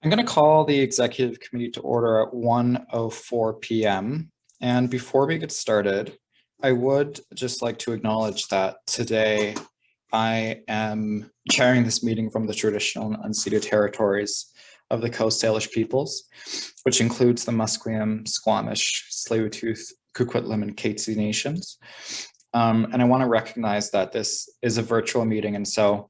I'm going to call the executive committee to order at 1:04 p.m. And before we get started, I would just like to acknowledge that today I am chairing this meeting from the traditional and unceded territories of the Coast Salish peoples, which includes the Musqueam, Squamish, Tsleil-Waututh, Coquitlam, and Katzie nations. And I want to recognize that this is a virtual meeting, and so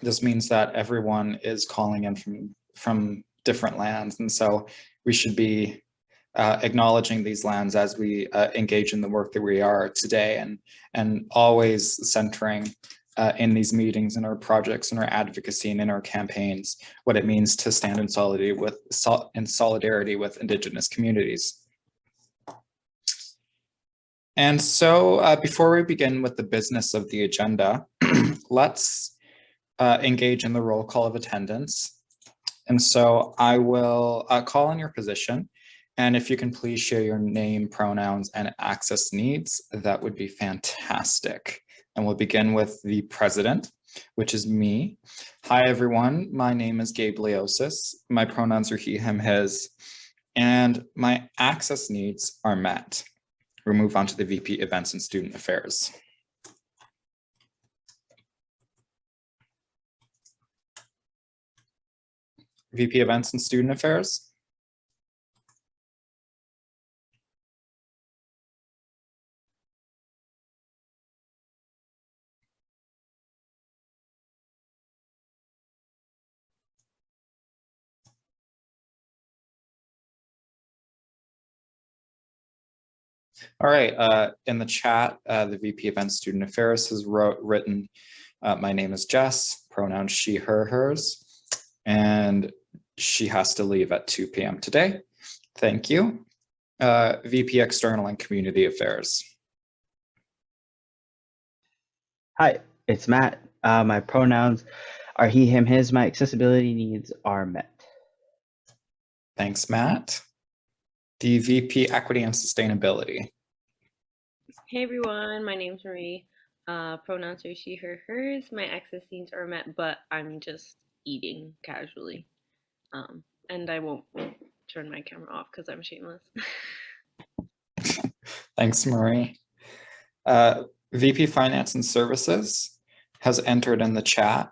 this means that everyone is calling in from different lands, and so we should be acknowledging these lands as we engage in the work that we are today, and always centering in these meetings, in our projects, in our advocacy, and in our campaigns, what it means to stand in solidarity with Indigenous communities. And so before we begin with the business of the agenda, let's engage in the roll call of attendance. And so I will call on your position. And if you can please share your name, pronouns, and access needs, that would be fantastic. And we'll begin with the president, which is me. Hi, everyone. My name is Gabe Leosis. My pronouns are he, him, his, and my access needs are met. We'll move on to the VP Events and Student Affairs. VP Events and Student Affairs. All right, in the chat, the VP Events Student Affairs has written, my name is Jess, pronouns she, her, hers, and she has to leave at 2 p.m. today. Thank you. VP External and Community Affairs. Hi, it's Matt. My pronouns are he, him, his. My accessibility needs are met. Thanks, Matt. The VP Equity and Sustainability. Hey everyone, my name's Marie. Pronouns are she, her, hers. My access needs are met, but I'm just eating casually. And I won't turn my camera off because I'm shameless. Thanks, Marie. VP Finance and Services has entered in the chat.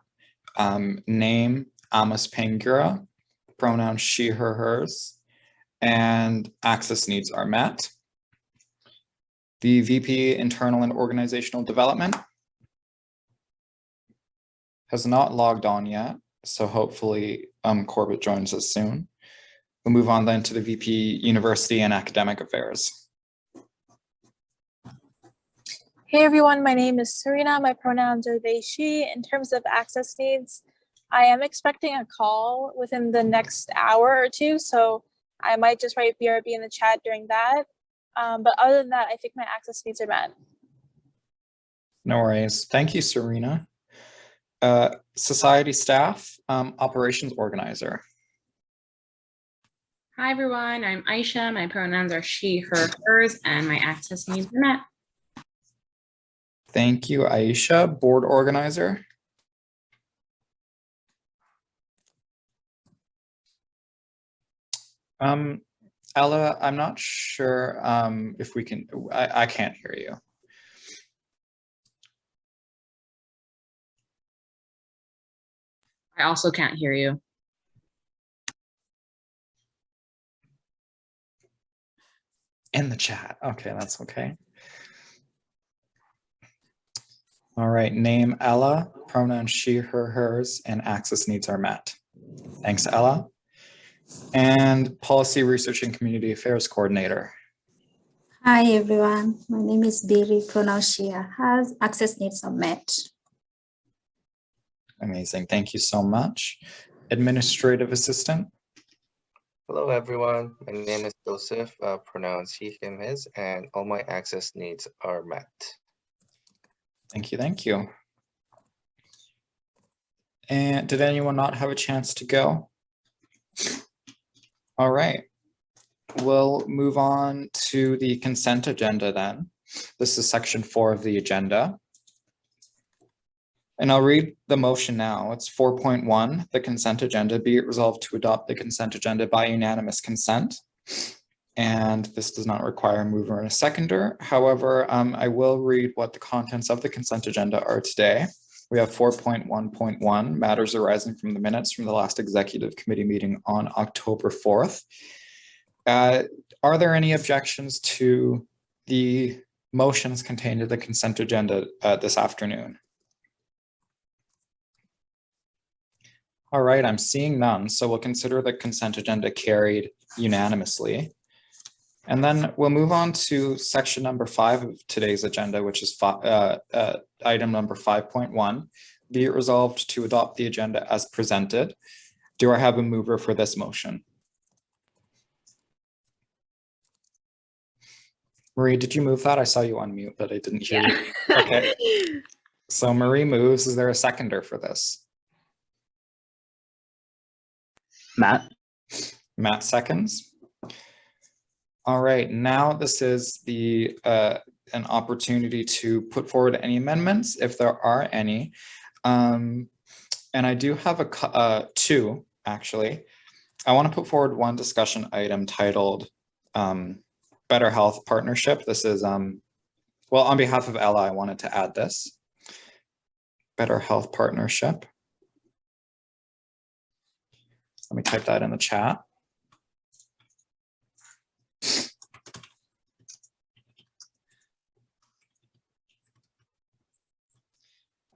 Name, Amos Pangura, pronouns she, her, hers, and access needs are met. The VP Internal and Organizational Development has not logged on yet, so hopefully Corbett joins us soon. We'll move on then to the VP University and Academic Affairs. Hey everyone, my name is Serena. My pronouns are they, she. In terms of access needs, I am expecting a call within the next hour or two, so I might just write BRB in the chat during that. But other than that, I think my access needs are met. No worries. Thank you, Serena. Society staff, operations organizer. Hi everyone, I'm Aisha. My pronouns are she, her, hers, and my access needs are met. Thank you, Aisha. Board organizer. Ella, I'm not sure if we can, I can't hear you. I also can't hear you. In the chat. Okay, that's okay. All right, name Ella, pronouns she, her, hers, and access needs are met. Thanks, Ella. And Policy Research and Community Affairs Coordinator. Hi everyone, my name is Billy, pronouns she, has, access needs are met. Amazing, thank you so much. Administrative Assistant. Hello everyone, my name is Joseph, pronouns he, him, his, and all my access needs are met. Thank you, thank you. And did anyone not have a chance to go? All right, we'll move on to the consent agenda then. This is section 4 of the agenda. And I'll read the motion now. It's 4.1, the consent agenda. Be it resolved to adopt the consent agenda by unanimous consent. And this does not require a mover and a seconder. However, I will read what the contents of the consent agenda are today. We have 4.1.1, matters arising from the minutes from the last executive committee meeting on October 4th. Are there any objections to the motions contained in the consent agenda this afternoon? All right, I'm seeing none, so we'll consider the consent agenda carried unanimously. And then we'll move on to section number 5 of today's agenda, which is item number 5.1. Be it resolved to adopt the agenda as presented. Do I have a mover for this motion? Marie, did you move that? I saw you on mute, but I didn't hear you. Okay. So Marie moves. Is there a seconder for this? Matt? Matt seconds. All right, now this is the an opportunity to put forward any amendments if there are any. And I do have two, actually. I want to put forward one discussion item titled Better Health Partnership. This is, well, on behalf of Ella, I wanted to add this. Better Health Partnership. Let me type that in the chat.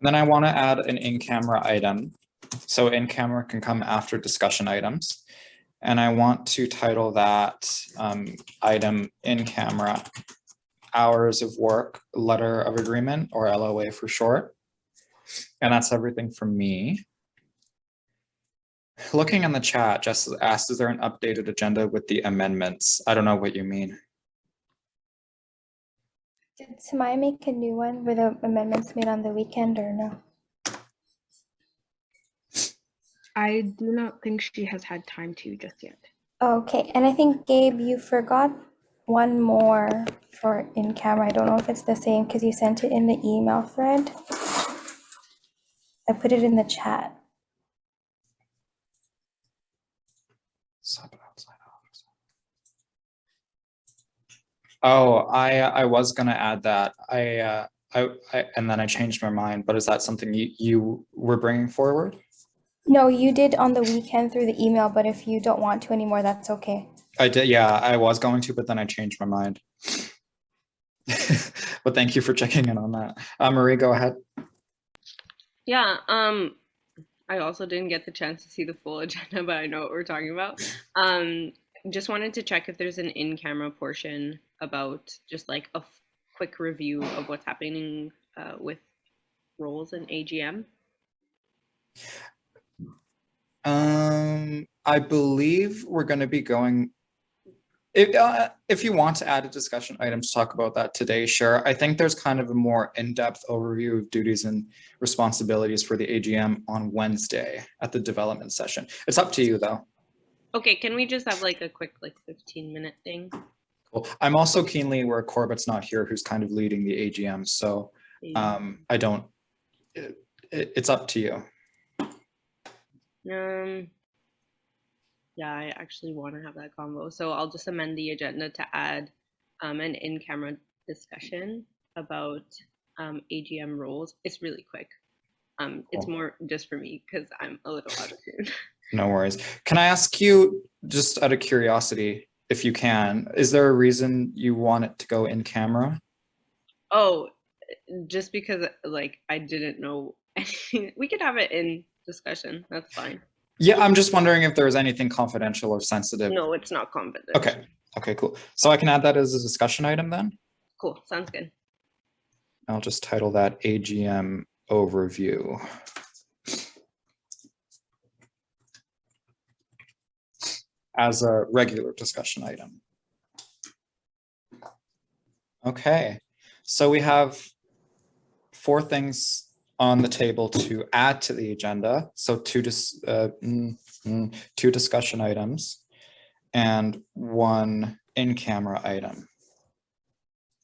Then I want to add an in-camera item. So in-camera can come after discussion items. And I want to title that item in-camera hours of work, letter of agreement, or LOA for short. And that's everything from me. Looking in the chat, Jess asked, is there an updated agenda with the amendments? I don't know what you mean. Did Samaya make a new one? Were the amendments made on the weekend or no? I do not think she has had time to just yet. Okay, and I think, Gabe, you forgot one more for in camera. I don't know if it's the same because you sent it in the email thread. I put it in the chat. Oh, I was gonna add that. And then I changed my mind, but is that something you were bringing forward? No, you did on the weekend through the email, but if you don't want to anymore, that's okay. I did, yeah, I was going to, but then I changed my mind. But thank you for checking in on that. Marie, go ahead. Yeah, I also didn't get the chance to see the full agenda, but I know what we're talking about. Just wanted to check if there's an in-camera portion about just like a quick review of what's happening with roles in AGM. I believe we're going to be going. If you want to add a discussion item to talk about that today, sure. I think there's kind of a more in-depth overview of duties and responsibilities for the AGM on Wednesday at the development session. It's up to you though. Okay, can we just have like a quick 15-minute thing? Cool. I'm also keenly aware Corbett's not here, who's kind of leading the AGM, so I don't. It's up to you. Yeah, I actually want to have that convo, so I'll just amend the agenda to add an in-camera discussion about AGM roles. It's really quick. Cool. It's more just for me because I'm a little out of tune. No worries. Can I ask you, just out of curiosity, if you can, is there a reason you want it to go in camera? Oh, just because like I didn't know anything. We could have it in discussion. That's fine. Yeah, I'm just wondering if there's anything confidential or sensitive. No, it's not confidential. Okay. Okay, cool. So I can add that as a discussion item then? Cool. Sounds good. I'll just title that AGM overview. As a regular discussion item. Okay, so we have 4 things on the table to add to the agenda. So 2 discussion items and 1 in-camera item.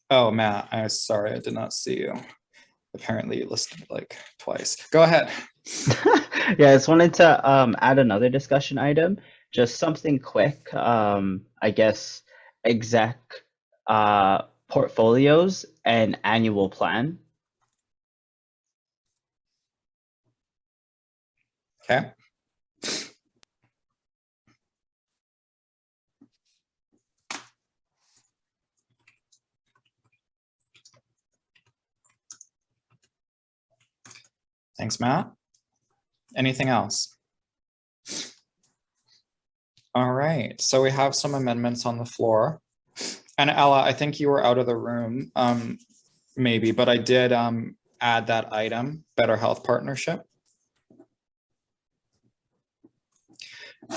Oh, Matt, I'm sorry, I did not see you. Apparently you listed it like twice. Go ahead. Yeah, I just wanted to add another discussion item, just something quick. I guess exec portfolios and annual plan. Okay. Thanks, Matt. Anything else? All right, so we have some amendments on the floor. And Ella, I think you were out of the room, maybe, but I did add that item, Better Health Partnership.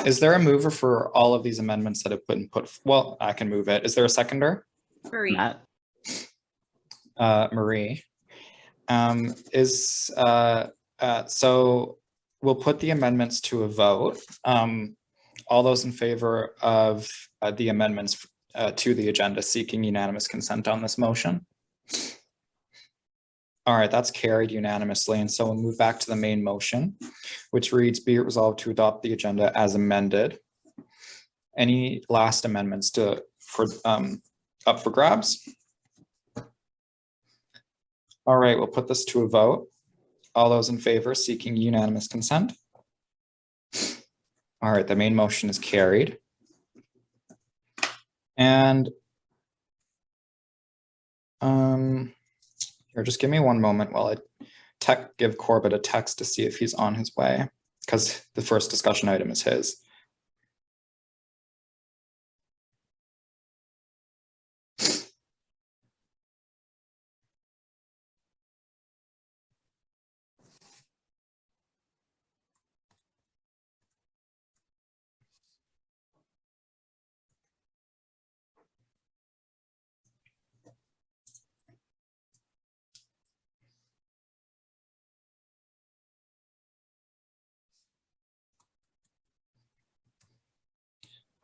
Is there a mover for all of these amendments that have been put? Well, I can move it. Is there a seconder? Marie. Matt? Marie. So we'll put the amendments to a vote. All those in favor of the amendments to the agenda seeking unanimous consent on this motion? All right, that's carried unanimously. And so we'll move back to the main motion, which reads, be it resolved to adopt the agenda as amended. Any last amendments up for grabs? All right, we'll put this to a vote. All those in favor seeking unanimous consent? All right, the main motion is carried. And here, just give me one moment while I give Corbett a text to see if he's on his way, because the first discussion item is his.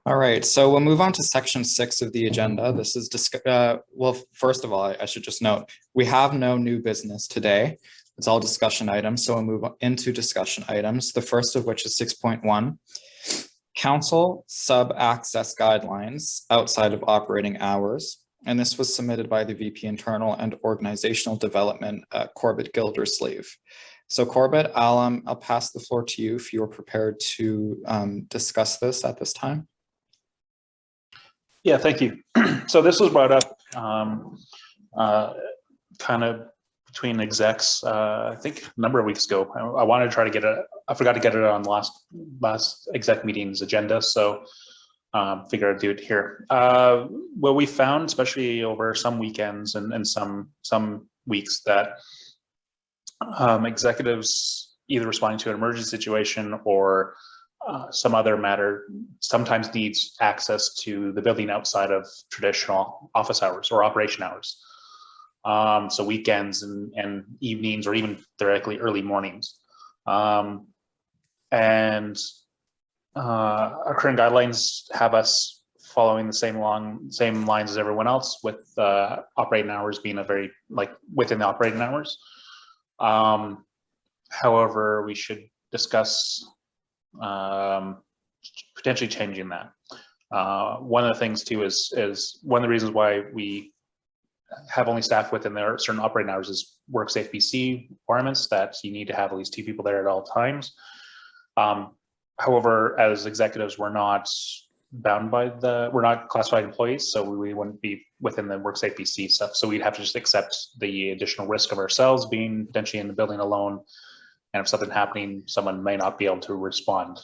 All right, so we'll move on to section 6 of the agenda. This is, well, first of all, I should just note, we have no new business today. It's all discussion items, so we'll move into discussion items. The first of which is 6.1, council sub-access guidelines outside of operating hours. And this was submitted by the VP Internal and Organizational Development, Corbett Gildersleeve. So Corbett, I'll pass the floor to you if you're prepared to discuss this at this time. Yeah, thank you. So this was brought up kind of between execs, I think a number of weeks ago. I wanted to try to get it, I forgot to get it on last exec meeting's agenda, so figured I'd do it here. What we found, especially over some weekends and some weeks, that executives either responding to an emergency situation or some other matter sometimes needs access to the building outside of traditional office hours or operation hours. So weekends and evenings, or even theoretically early mornings. And our current guidelines have us following the same lines as everyone else, with operating hours being within the operating hours. However, we should discuss potentially changing that. One of the things too is one of the reasons why we have only staff within their certain operating hours is WorkSafe BC requirements that you need to have at least 2 people there at all times. However, as executives, we're not bound by we're not classified employees, so we wouldn't be within the WorkSafe BC stuff. So we'd have to just accept the additional risk of ourselves being potentially in the building alone. And if something happening, someone may not be able to respond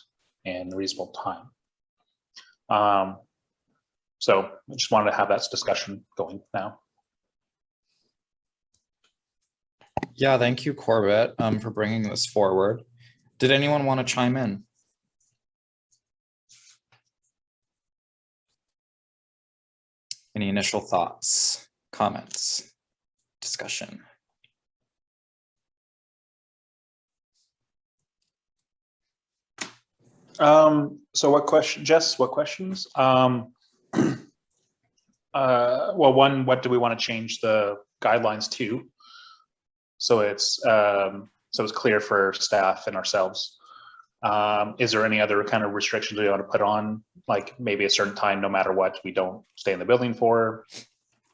in a reasonable time. So I just wanted to have that discussion going now. Yeah, thank you, Corbett, for bringing this forward. Did anyone want to chime in? Any initial thoughts, comments, discussion? So what question, Jess, what questions? Well, one, what do we want to change the guidelines to? So it's clear for staff and ourselves. Is there any other kind of restrictions we want to put on, like maybe a certain time, no matter what, we don't stay in the building for,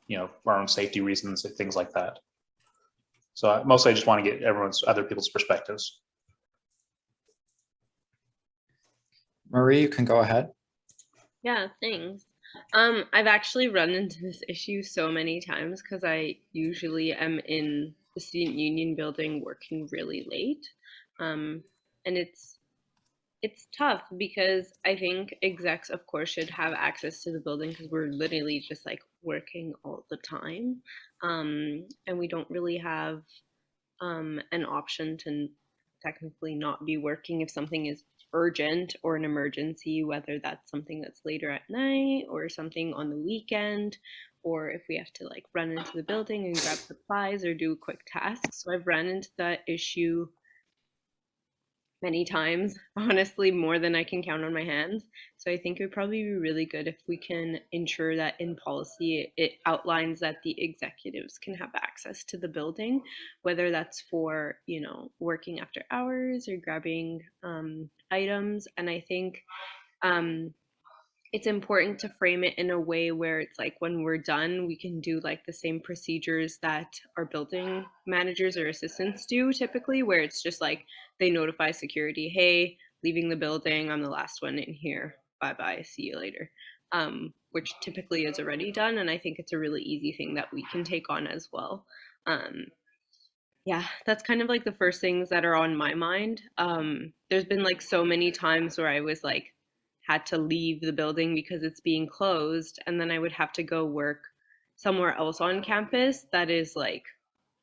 for our own safety reasons, things like that. So mostly I just want to get other people's perspectives. Marie, you can go ahead. Yeah, thanks. I've actually run into this issue so many times because I usually am in the student union building working really late. And it's tough because I think execs, of course, should have access to the building because we're literally just like working all the time. And we don't really have an option to technically not be working if something is urgent or an emergency, whether that's something that's later at night or something on the weekend, or if we have to like run into the building and grab supplies or do a quick task. So I've run into that issue many times, honestly, more than I can count on my hands. So I think it would probably be really good if we can ensure that in policy it outlines that the executives can have access to the building, whether that's for, working after hours or grabbing items. And I think it's important to frame it in a way where it's like when we're done, we can do like the same procedures that our building managers or assistants do typically, where it's just like they notify security, hey, leaving the building, I'm the last one in here, bye-bye, see you later, which typically is already done. And I think it's a really easy thing that we can take on as well. Yeah, that's kind of like the first things that are on my mind. There's been like so many times where I was like, had to leave the building because it's being closed, and then I would have to go work somewhere else on campus that is like,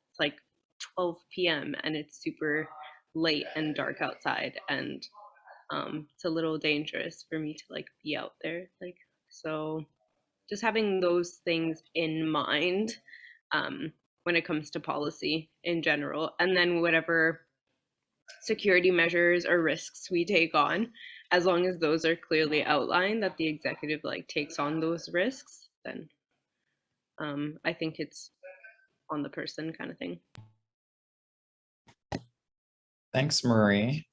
it's like 12 p.m. and it's super late and dark outside, and it's a little dangerous for me to like be out there. Like, so just having those things in mind when it comes to policy in general, and then whatever security measures or risks we take on, as long as those are clearly outlined that the executive like takes on those risks, then I think it's on the person kind of thing. Thanks, Marie.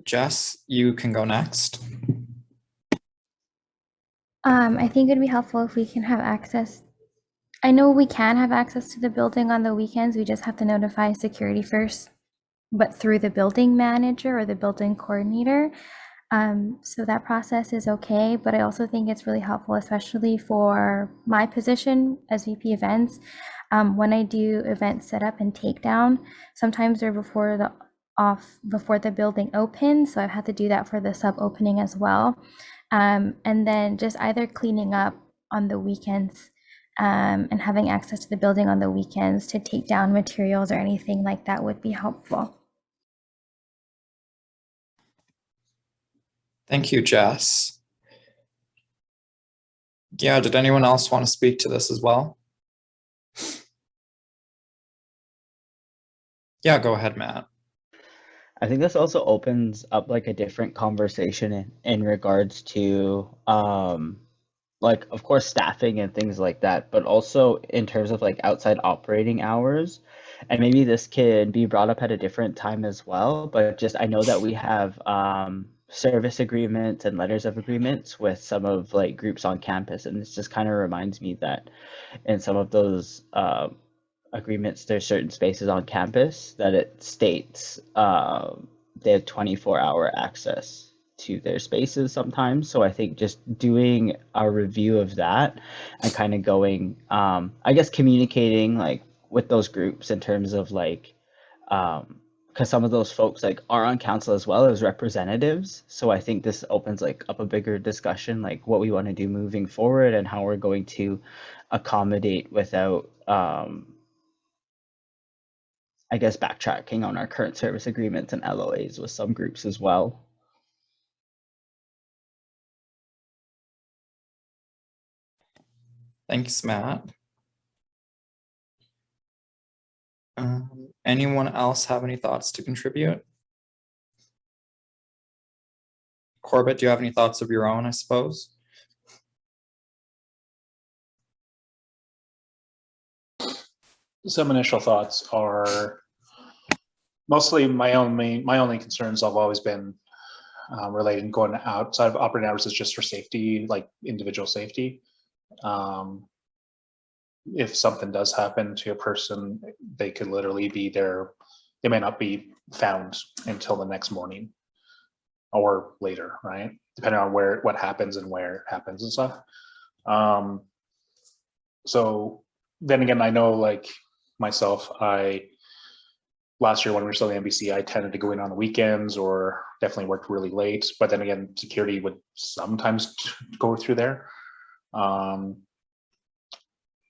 Jess, you can go next. I think it'd be helpful if we can have access. I know we can have access to the building on the weekends. We just have to notify security first, but through the building manager or the building coordinator. So that process is okay, but I also think it's really helpful, especially for my position as VP events. When I do event setup and takedown, sometimes they're before the building opens, so I've had to do that for the sub opening as well. And then just either cleaning up on the weekends and having access to the building on the weekends to take down materials or anything like that would be helpful. Thank you, Jess. Yeah, did anyone else want to speak to this as well? Yeah, go ahead, Matt. I think this also opens up like a different conversation in regards to like, of course, staffing and things like that, but also in terms of like outside operating hours. And maybe this can be brought up at a different time as well, but just I know that we have service agreements and letters of agreements with some of like groups on campus, and this just kind of reminds me that in some of those agreements, there's certain spaces on campus that it states they have 24-hour access to their spaces sometimes. So I think just doing a review of that and kind of going, I guess, communicating like with those groups in terms of like, because some of those folks like are on council as well as representatives. So I think this opens like up a bigger discussion, like what we want to do moving forward and how we're going to accommodate without, I guess, backtracking on our current service agreements and LOAs with some groups as well. Thanks, Matt. Anyone else have any thoughts to contribute? Corbett, do you have any thoughts of your own, I suppose? Some initial thoughts are Mostly my only concerns have always been relating going outside of operating hours is just for safety, like individual safety. If something does happen to a person, they could literally be there. They may not be found until the next morning or later, right? Depending on what happens and where it happens and stuff. So then again, I know like myself, last year when we were still in the NBC, I tended to go in on the weekends or definitely worked really late. But then again, security would sometimes go through there.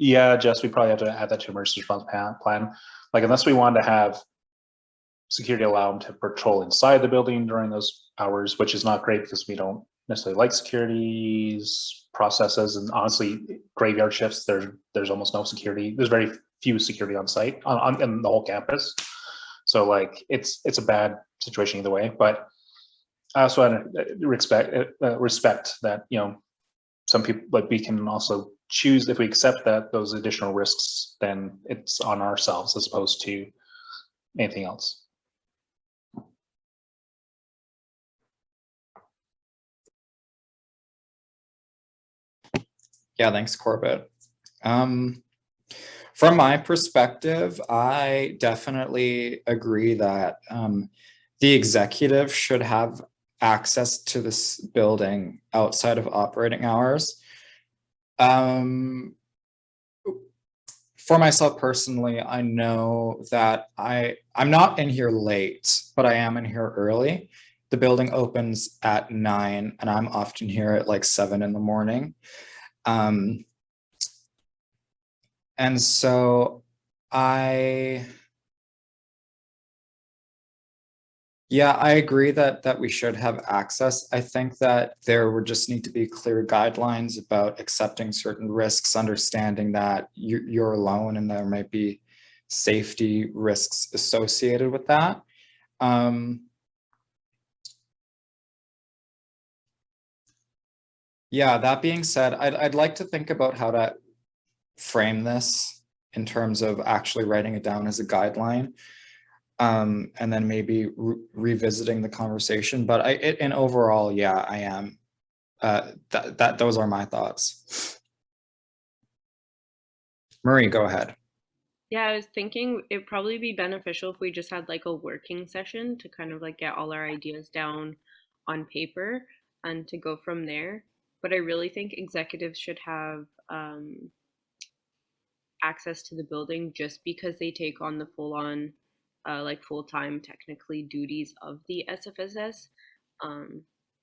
Yeah, Jess, we probably have to add that to emergency response plan. Like unless we wanted to have security allow them to patrol inside the building during those hours, which is not great because we don't necessarily like security's processes. And honestly, graveyard shifts, there's almost no security. There's very few security on site in the whole campus. So like it's a bad situation either way. But I also want to respect that, you know, some people, like we can also choose, if we accept that those additional risks, then it's on ourselves as opposed to anything else. Yeah, thanks, Corbett. From my perspective, I definitely agree that the executive should have access to this building outside of operating hours. For myself personally, I know that I'm not in here late, but I am in here early. The building opens at 9 and I'm often here at like 7 in the morning. And so I agree that we should have access. I think that there would just need to be clear guidelines about accepting certain risks, understanding that you're alone and there might be safety risks associated with that. Yeah, that being said, I'd like to think about how to frame this in terms of actually writing it down as a guideline. And then maybe revisiting the conversation, but in overall, yeah, I am. Those are my thoughts. Marie, go ahead. Yeah, I was thinking it'd probably be beneficial if we just had like a working session to kind of like get all our ideas down on paper and to go from there. But I really think executives should have access to the building just because they take on the full-on like full-time technically duties of the SFSS,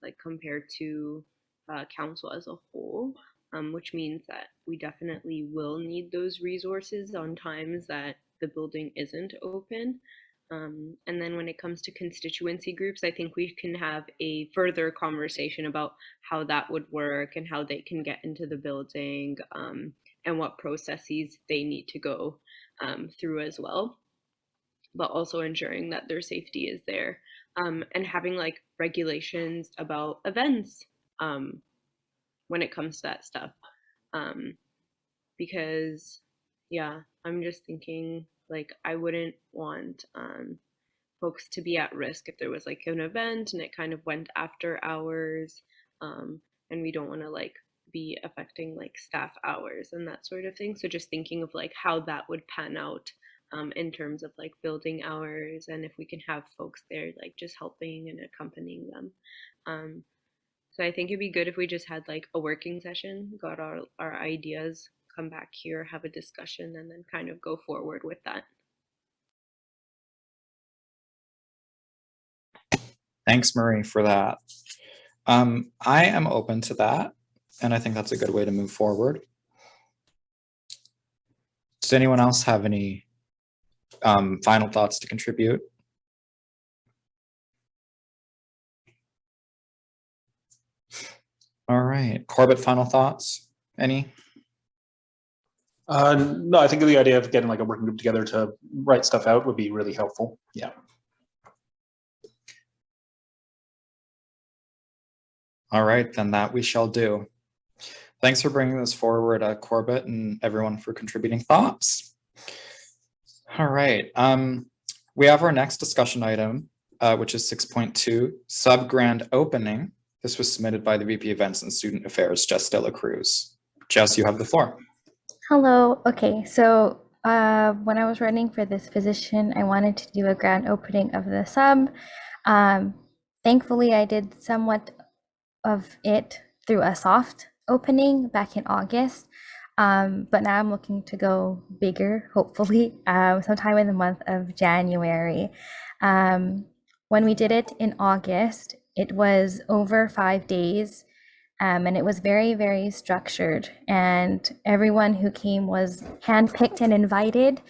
like compared to council as a whole, which means that we definitely will need those resources on times that the building isn't open. And then when it comes to constituency groups, I think we can have a further conversation about how that would work and how they can get into the building, and what processes they need to go through as well, but also ensuring that their safety is there, and having like regulations about events when it comes to that stuff, because yeah, I'm just thinking like I wouldn't want folks to be at risk if there was like an event and it kind of went after hours, and we don't want to like be affecting like staff hours and that sort of thing. So just thinking of like how that would pan out in terms of like building hours, and if we can have folks there like just helping and accompanying them. So I think it'd be good if we just had like a working session, got our ideas, come back here, have a discussion, and then kind of go forward with that. Thanks, Marie, for that. I am open to that, and I think that's a good way to move forward. Does anyone else have any final thoughts to contribute? All right, Corbett, final thoughts? Any? No, I think the idea of getting like a working group together to write stuff out would be really helpful. Yeah. All right, then that we shall do. Thanks for bringing this forward, Corbett, and everyone for contributing thoughts. All right, We have our next discussion item, which is 6.2, sub-grand opening. This was submitted by the VP Events and Student Affairs, Jess De La Cruz. Jess, you have the floor. Hello. Okay, so when I was running for this position, I wanted to do a grand opening of the sub. Thankfully, I did somewhat of it through a soft opening back in August. But now I'm looking to go bigger, hopefully, sometime in the month of January. When we did it in August, it was over 5 days, and it was very, very structured. And everyone who came was handpicked and invited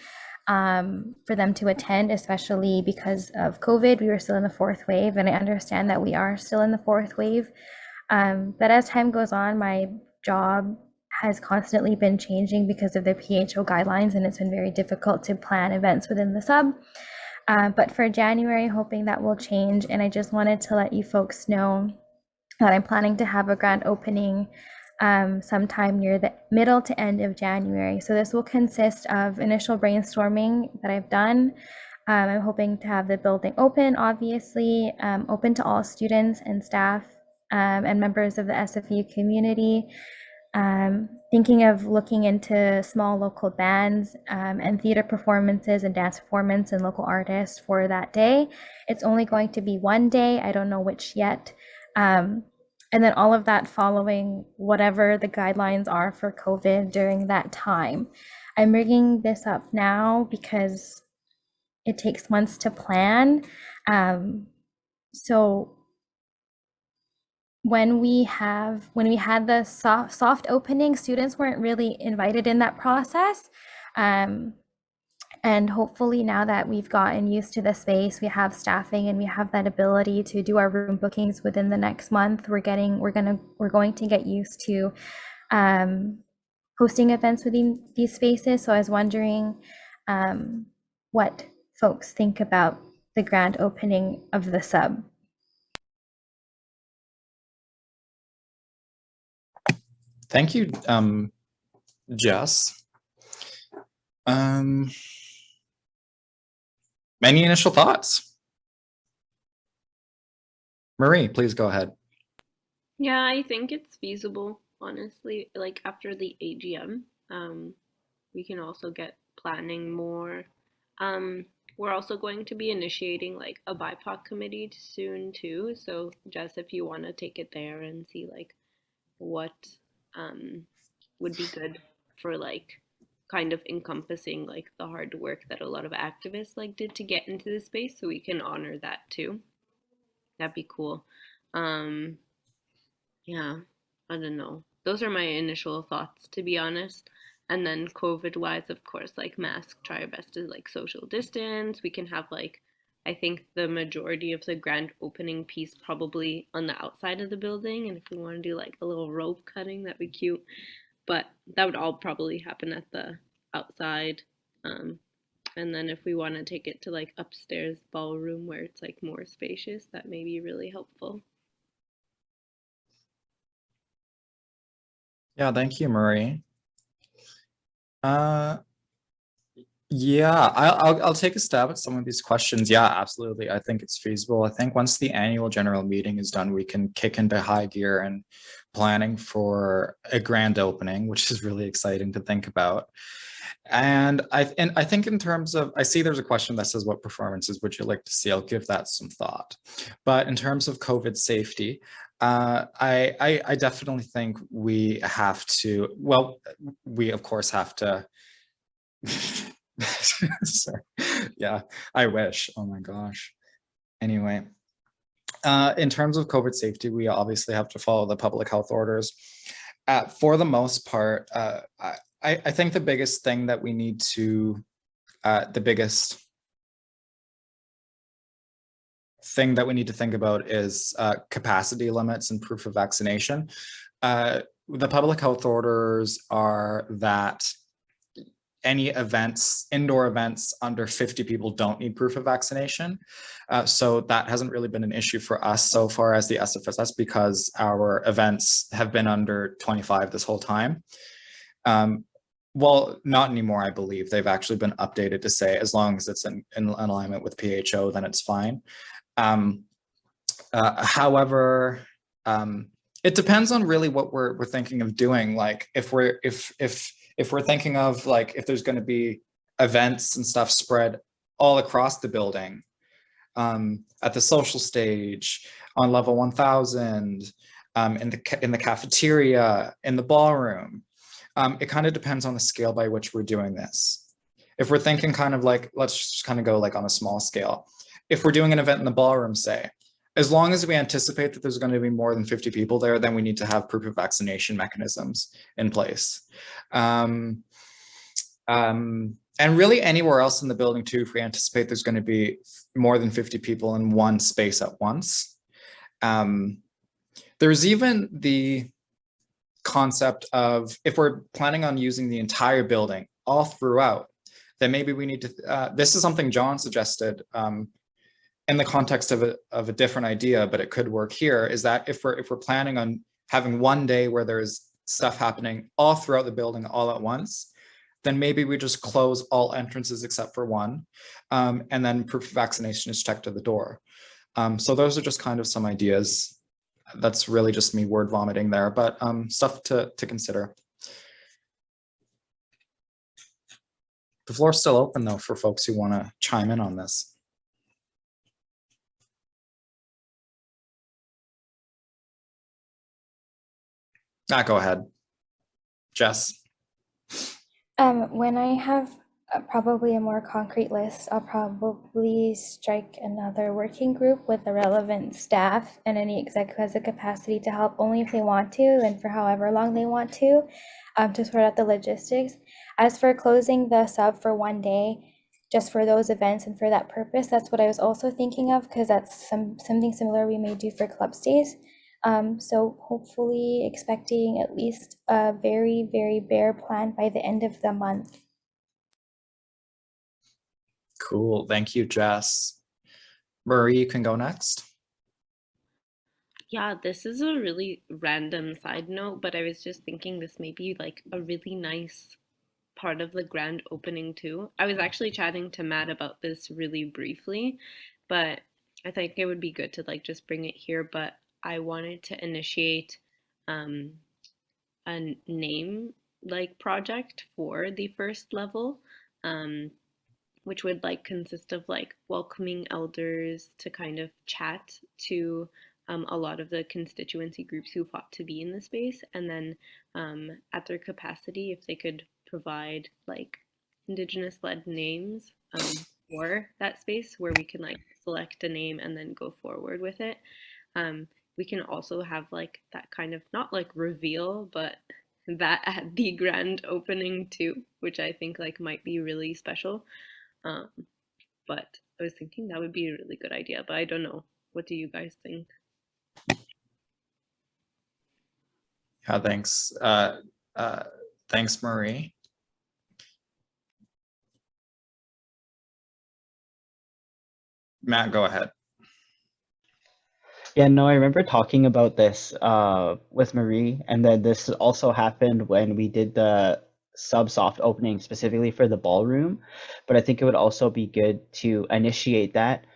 for them to attend, especially because of COVID. We were still in the fourth wave, and I understand that we are still in the fourth wave. But as time goes on, my job has constantly been changing because of the PHO guidelines, and it's been very difficult to plan events within the sub. But for January, hoping that will change. And I just wanted to let you folks know that I'm planning to have a grand opening sometime near the middle to end of January. So this will consist of initial brainstorming that I've done. I'm hoping to have the building open, obviously, open to all students and staff and members of the SFU community. Thinking of looking into small local bands and theater performances and dance performance and local artists for that day. It's only going to be one day. I don't know which yet. And then all of that following whatever the guidelines are for COVID during that time. I'm bringing this up now because it takes months to plan. So when we had the soft opening, students weren't really invited in that process. And hopefully now that we've gotten used to the space, we have staffing and we have that ability to do our room bookings within the next month. We're going to get used to hosting events within these spaces. So I was wondering what folks think about the grand opening of the sub. Thank you, Jess. Any initial thoughts? Marie, please go ahead. Yeah, I think it's feasible, honestly. Like after the AGM, we can also get planning more. We're also going to be initiating like a BIPOC committee soon too. So Jess, if you want to take it there and see like what would be good for like kind of encompassing like the hard work that a lot of activists like did to get into the space, so we can honor that too. That'd be cool. Yeah, I don't know. Those are my initial thoughts, to be honest. And then COVID wise, of course, like mask, try our best to like social distance. We can have like, I think the majority of the grand opening piece probably on the outside of the building. And if we want to do like a little rope cutting, that'd be cute. But that would all probably happen at the outside. And then if we want to take it to like upstairs ballroom where it's like more spacious, that may be really helpful. Yeah, thank you, Marie. Yeah, I'll take a stab at some of these questions. Yeah, absolutely. I think it's feasible. I think once the annual general meeting is done, we can kick into high gear and planning for a grand opening, which is really exciting to think about. And I think in terms of, I see there's a question that says, what performances would you like to see? I'll give that some thought. But in terms of COVID safety, I definitely think we have to, well, we of course have to, sorry. Yeah, I wish, oh my gosh. Anyway, in terms of COVID safety, we obviously have to follow the public health orders. For the most part, I think the biggest thing that we need to, the biggest thing that we need to think about is capacity limits and proof of vaccination. The public health orders are that any events, indoor events under 50 people don't need proof of vaccination. So that hasn't really been an issue for us so far as the SFSS because our events have been under 25 this whole time. well, not anymore, I believe. They've actually been updated to say as long as it's in alignment with PHO, then it's fine. However, it depends on really what we're thinking of doing. Like if we're thinking of like if there's going to be events and stuff spread all across the building, at the social stage, on level 1000, in the cafeteria, in the ballroom. It kind of depends on the scale by which we're doing this. If we're thinking kind of like, let's just kind of go like on a small scale. If we're doing an event in the ballroom, say, as long as we anticipate that there's going to be more than 50 people there, then we need to have proof of vaccination mechanisms in place. And really anywhere else in the building too, if we anticipate there's going to be more than 50 people in one space at once. There's even the concept of if we're planning on using the entire building all throughout, then maybe we need to, this is something John suggested in the context of a different idea, but it could work here, is that if we're planning on having one day where there's stuff happening all throughout the building all at once, then maybe we just close all entrances except for one, and then proof of vaccination is checked at the door. So those are just kind of some ideas. That's really just me word vomiting there, but stuff to consider. The floor's still open though for folks who want to chime in on this. Go ahead, Jess. When I have probably a more concrete list, I'll probably strike another working group with the relevant staff and any exec who has the capacity to help only if they want to and for however long they want to sort out the logistics. As for closing the sub for one day, just for those events and for that purpose, that's what I was also thinking of, because that's something similar we may do for club stays. So hopefully expecting at least a very, very bare plan by the end of the month. Cool, thank you, Jess. Marie, you can go next. Yeah, this is a really random side note, but I was just thinking this may be like a really nice part of the grand opening too. I was actually chatting to Matt about this really briefly, but I think it would be good to like just bring it here. But I wanted to initiate a name like project for the first level, which would like consist of like welcoming elders to kind of chat to a lot of the constituency groups who fought to be in the space, and then at their capacity, if they could provide like Indigenous led names for that space where we can like select a name and then go forward with it. We can also have like that kind of not like reveal, but that at the grand opening too, which I think like might be really special. But I was thinking that would be a really good idea, but I don't know. What do you guys think? Yeah, thanks. Thanks, Marie. Matt, go ahead. Yeah, no, I remember talking about this with Marie, and then this also happened when we did the sub-soft opening specifically for the ballroom. But I think it would also be good to initiate that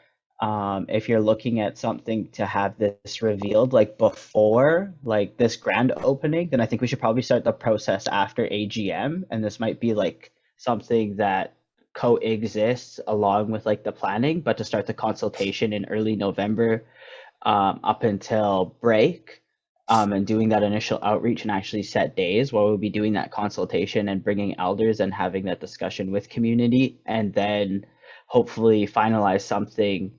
if you're looking at something to have this revealed like before like this grand opening, then I think we should probably start the process after AGM, and this might be like something that coexists along with like the planning, but to start the consultation in early November up until break, and doing that initial outreach and actually set days where we'll be doing that consultation and bringing elders and having that discussion with community, and then hopefully finalize something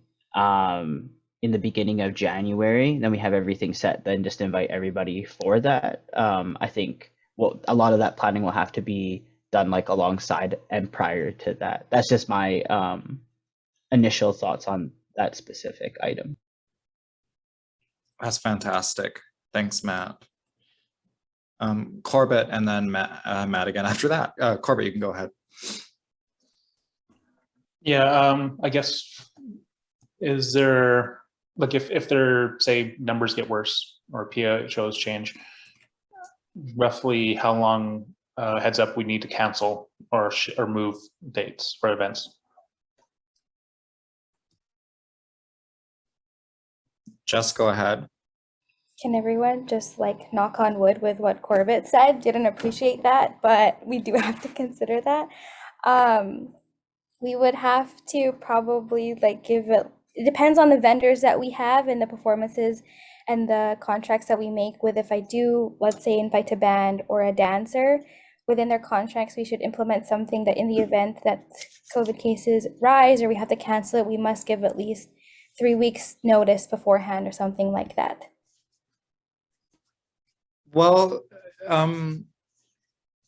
in the beginning of January. Then we have everything set, then just invite everybody for that. I think a lot of that planning will have to be done like alongside and prior to that. That's just my initial thoughts on that specific item. That's fantastic. Thanks, Matt. Corbett, and then Matt again after that. Corbett, you can go ahead. Yeah, I guess, is there, like if their, say, numbers get worse or PHOs change, roughly how long heads up we need to cancel or move dates for events. Just go ahead. Can everyone just like knock on wood with what Corbett said? Didn't appreciate that, but we do have to consider that. We would have to probably like give it depends on the vendors that we have and the performances and the contracts that we make with. If I do, let's say, invite a band or a dancer, within their contracts, we should implement something that in the event that COVID cases rise or we have to cancel it, we must give at least 3 weeks notice beforehand or something like that. Well,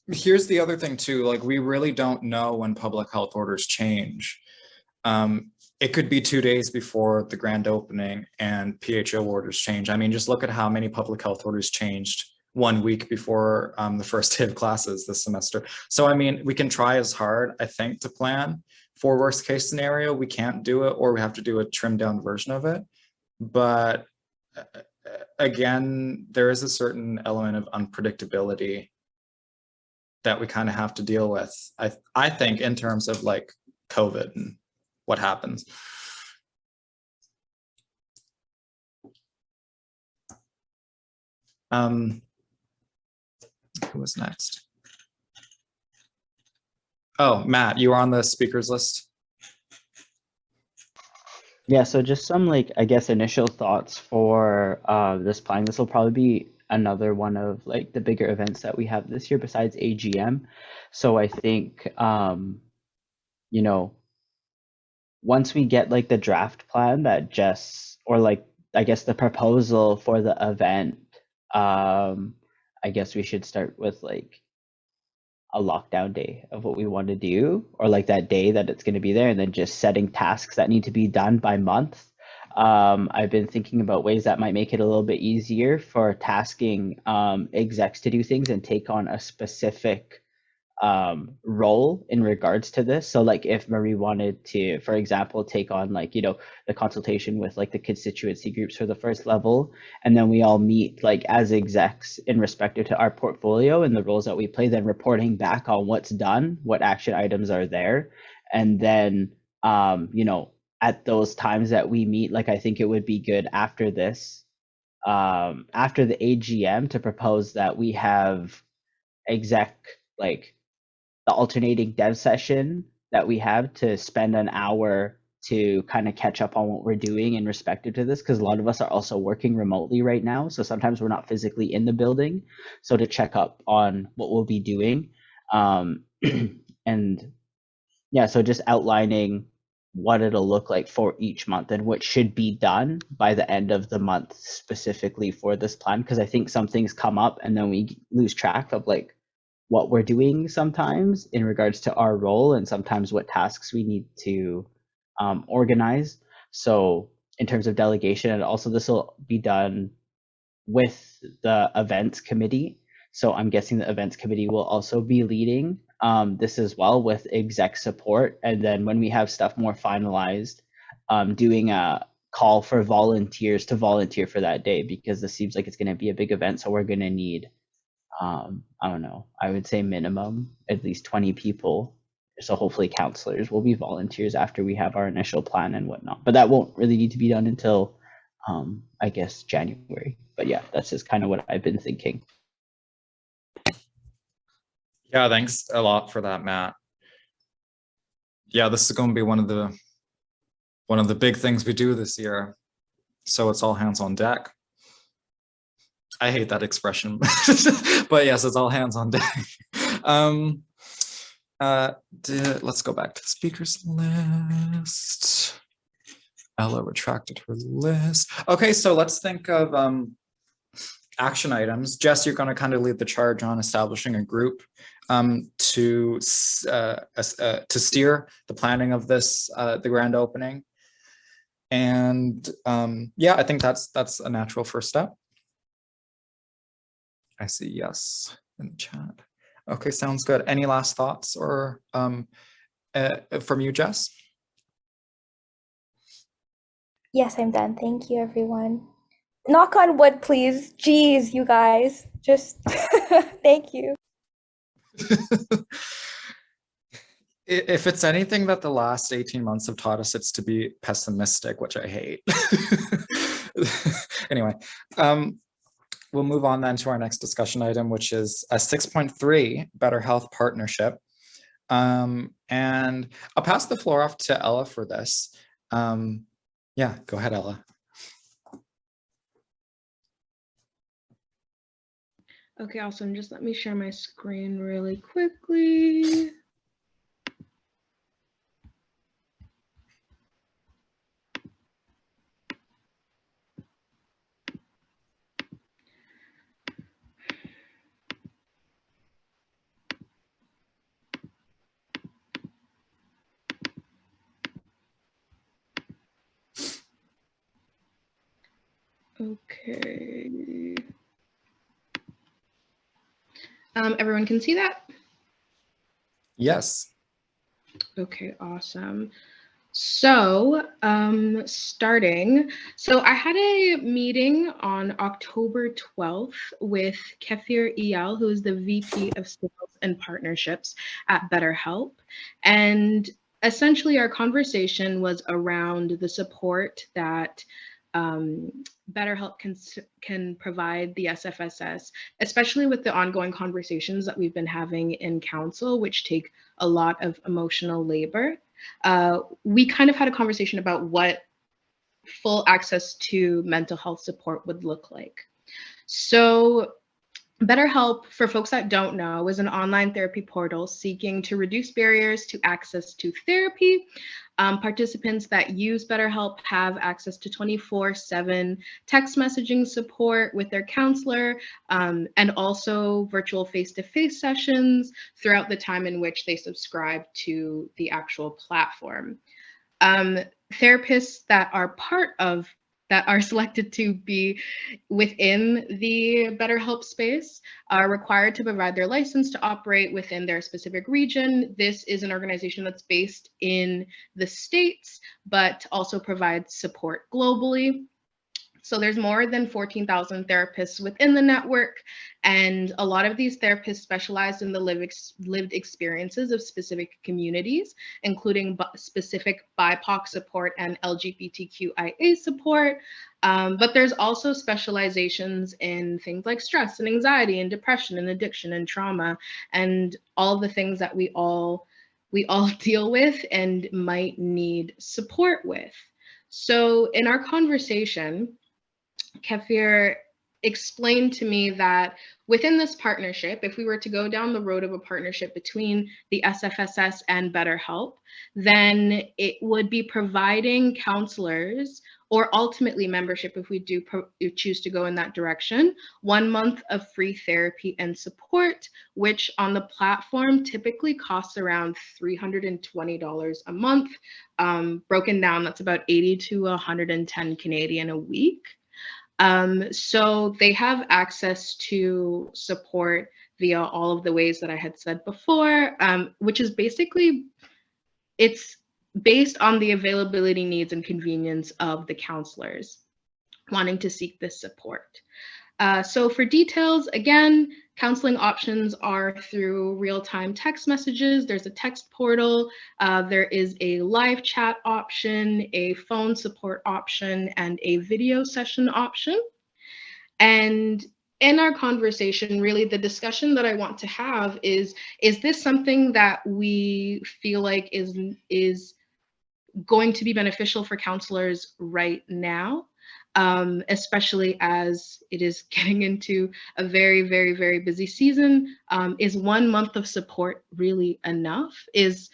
here's the other thing too, like we really don't know when public health orders change. It could be 2 days before the grand opening and PHO orders change. I mean, just look at how many public health orders changed 1 week before the first day of classes this semester. So, I mean, we can try as hard, I think, to plan for worst case scenario. We can't do it, or we have to do a trimmed down version of it. But again, there is a certain element of unpredictability that we kind of have to deal with, I think, in terms of like COVID and what happens. Who was next? Oh, Matt, you are on the speakers list. Yeah, so just some like, I guess, initial thoughts for this plan. This will probably be another one of like the bigger events that we have this year besides AGM. So I think, you know, once we get like the draft plan that or like, I guess the proposal for the event, I guess we should start with like a lockdown day of what we want to do, or like that day that it's going to be there, and then just setting tasks that need to be done by month. I've been thinking about ways that might make it a little bit easier for tasking execs to do things and take on a specific role in regards to this. So like if Marie wanted to, for example, take on like, you know, the consultation with like the constituency groups for the first level, and then we all meet like as execs in respect to our portfolio and the roles that we play, then reporting back on what's done, what action items are there. And then, you know, at those times that we meet, like I think it would be good after this, after the AGM, to propose that we have exec like the alternating dev session that we have to spend an hour to kind of catch up on what we're doing in respect to this, because a lot of us are also working remotely right now, so sometimes we're not physically in the building, so to check up on what we'll be doing. And yeah, so just outlining what it'll look like for each month and what should be done by the end of the month specifically for this plan, because I think some things come up and then we lose track of like what we're doing sometimes in regards to our role, and sometimes what tasks we need to organize. So in terms of delegation, and also this will be done with the events committee. So I'm guessing the events committee will also be leading this as well with exec support. And then when we have stuff more finalized, doing a call for volunteers to volunteer for that day, because this seems like it's going to be a big event. So we're going to need I don't know, I would say minimum at least 20 people. So hopefully counselors will be volunteers after we have our initial plan and whatnot. But that won't really need to be done until, I guess, January. But yeah, that's just kind of what I've been thinking. Yeah, thanks a lot for that, Matt. Yeah, this is going to be one of the big things we do this year. So it's all hands on deck. I hate that expression, but yes, it's all hands on deck. Let's go back to the speakers list. Ella retracted her list. Okay, so let's think of action items. Jess, you're going to kind of lead the charge on establishing a group to steer the planning of this, the grand opening. And yeah, I think that's a natural first step. I see yes in the chat. Okay, sounds good. Any last thoughts or from you, Jess? Yes, I'm done. Thank you, everyone. Knock on wood, please. Jeez, you guys. Just thank you. If it's anything that the last 18 months have taught us, it's to be pessimistic, which I hate. Anyway, we'll move on then to our next discussion item, which is a 6.3 Better Health Partnership. And I'll pass the floor off to Ella for this. Yeah, go ahead, Ella. Okay, awesome. Just let me share my screen really quickly. Okay. Everyone can see that? Yes. Okay, awesome. So, starting, so I had a meeting on October 12th with Kefir Iyal, who is the VP of Sales and Partnerships at BetterHelp. And essentially our conversation was around the support that BetterHelp can provide the SFSS, especially with the ongoing conversations that we've been having in council, which take a lot of emotional labor. We kind of had a conversation about what full access to mental health support would look like. So BetterHelp, for folks that don't know, is an online therapy portal seeking to reduce barriers to access to therapy. Participants that use BetterHelp have access to 24/7 text messaging support with their counselor, and also virtual face-to-face sessions throughout the time in which they subscribe to the actual platform. Therapists that are selected to be within the BetterHelp space are required to provide their license to operate within their specific region. This is an organization that's based in the States, but also provides support globally. So there's more than 14,000 therapists within the network, and a lot of these therapists specialize in the lived experiences of specific communities, including specific BIPOC support and LGBTQIA support. But there's also specializations in things like stress and anxiety and depression and addiction and trauma and all the things that we all deal with and might need support with. So in our conversation, Kefir explained to me that within this partnership, if we were to go down the road of a partnership between the SFSS and BetterHelp, then it would be providing counselors, or ultimately membership if we do choose to go in that direction, 1 month of free therapy and support, which on the platform typically costs around $320 a month. Broken down, that's about 80 to 110 Canadian a week. So they have access to support via all of the ways that I had said before, which is basically, it's based on the availability, needs, and convenience of the counselors wanting to seek this support. So for details, again, counseling options are through real-time text messages. There's a text portal. There is a live chat option, a phone support option, and a video session option. And in our conversation, really the discussion that I want to have is this something that we feel like is going to be beneficial for counselors right now? Especially as it is getting into a very, very, very busy season. Is 1 month of support really enough? Is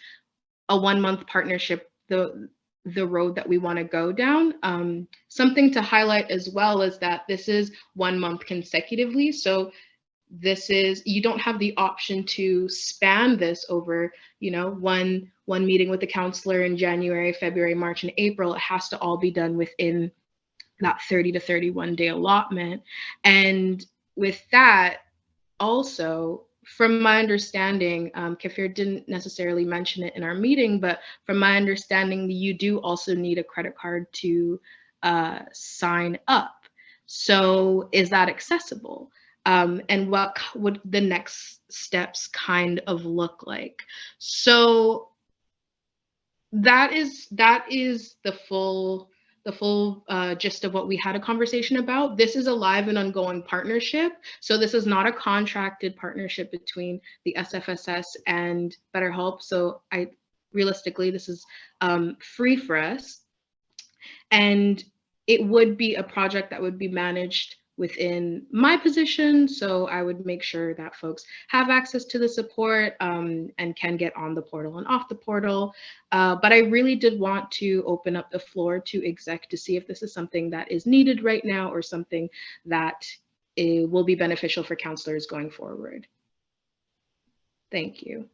a 1 month partnership the road that we want to go down? Something to highlight as well is that this is 1 month consecutively. So this is, you don't have the option to span this over, one meeting with the counselor in January, February, March, and April. It has to all be done within that 30 to 31 day allotment. And with that, also, from my understanding, Kefir didn't necessarily mention it in our meeting, but from my understanding, you do also need a credit card to sign up. So is that accessible? and what would the next steps kind of look like. So that is the full gist of what we had a conversation about. This is a live and ongoing partnership. So this is not a contracted partnership between the SFSS and BetterHelp. So realistically, this is free for us. And it would be a project that would be managed within my position. So I would make sure that folks have access to the support and can get on the portal and off the portal. But I really did want to open up the floor to exec to see if this is something that is needed right now or something that will be beneficial for counselors going forward. Thank you.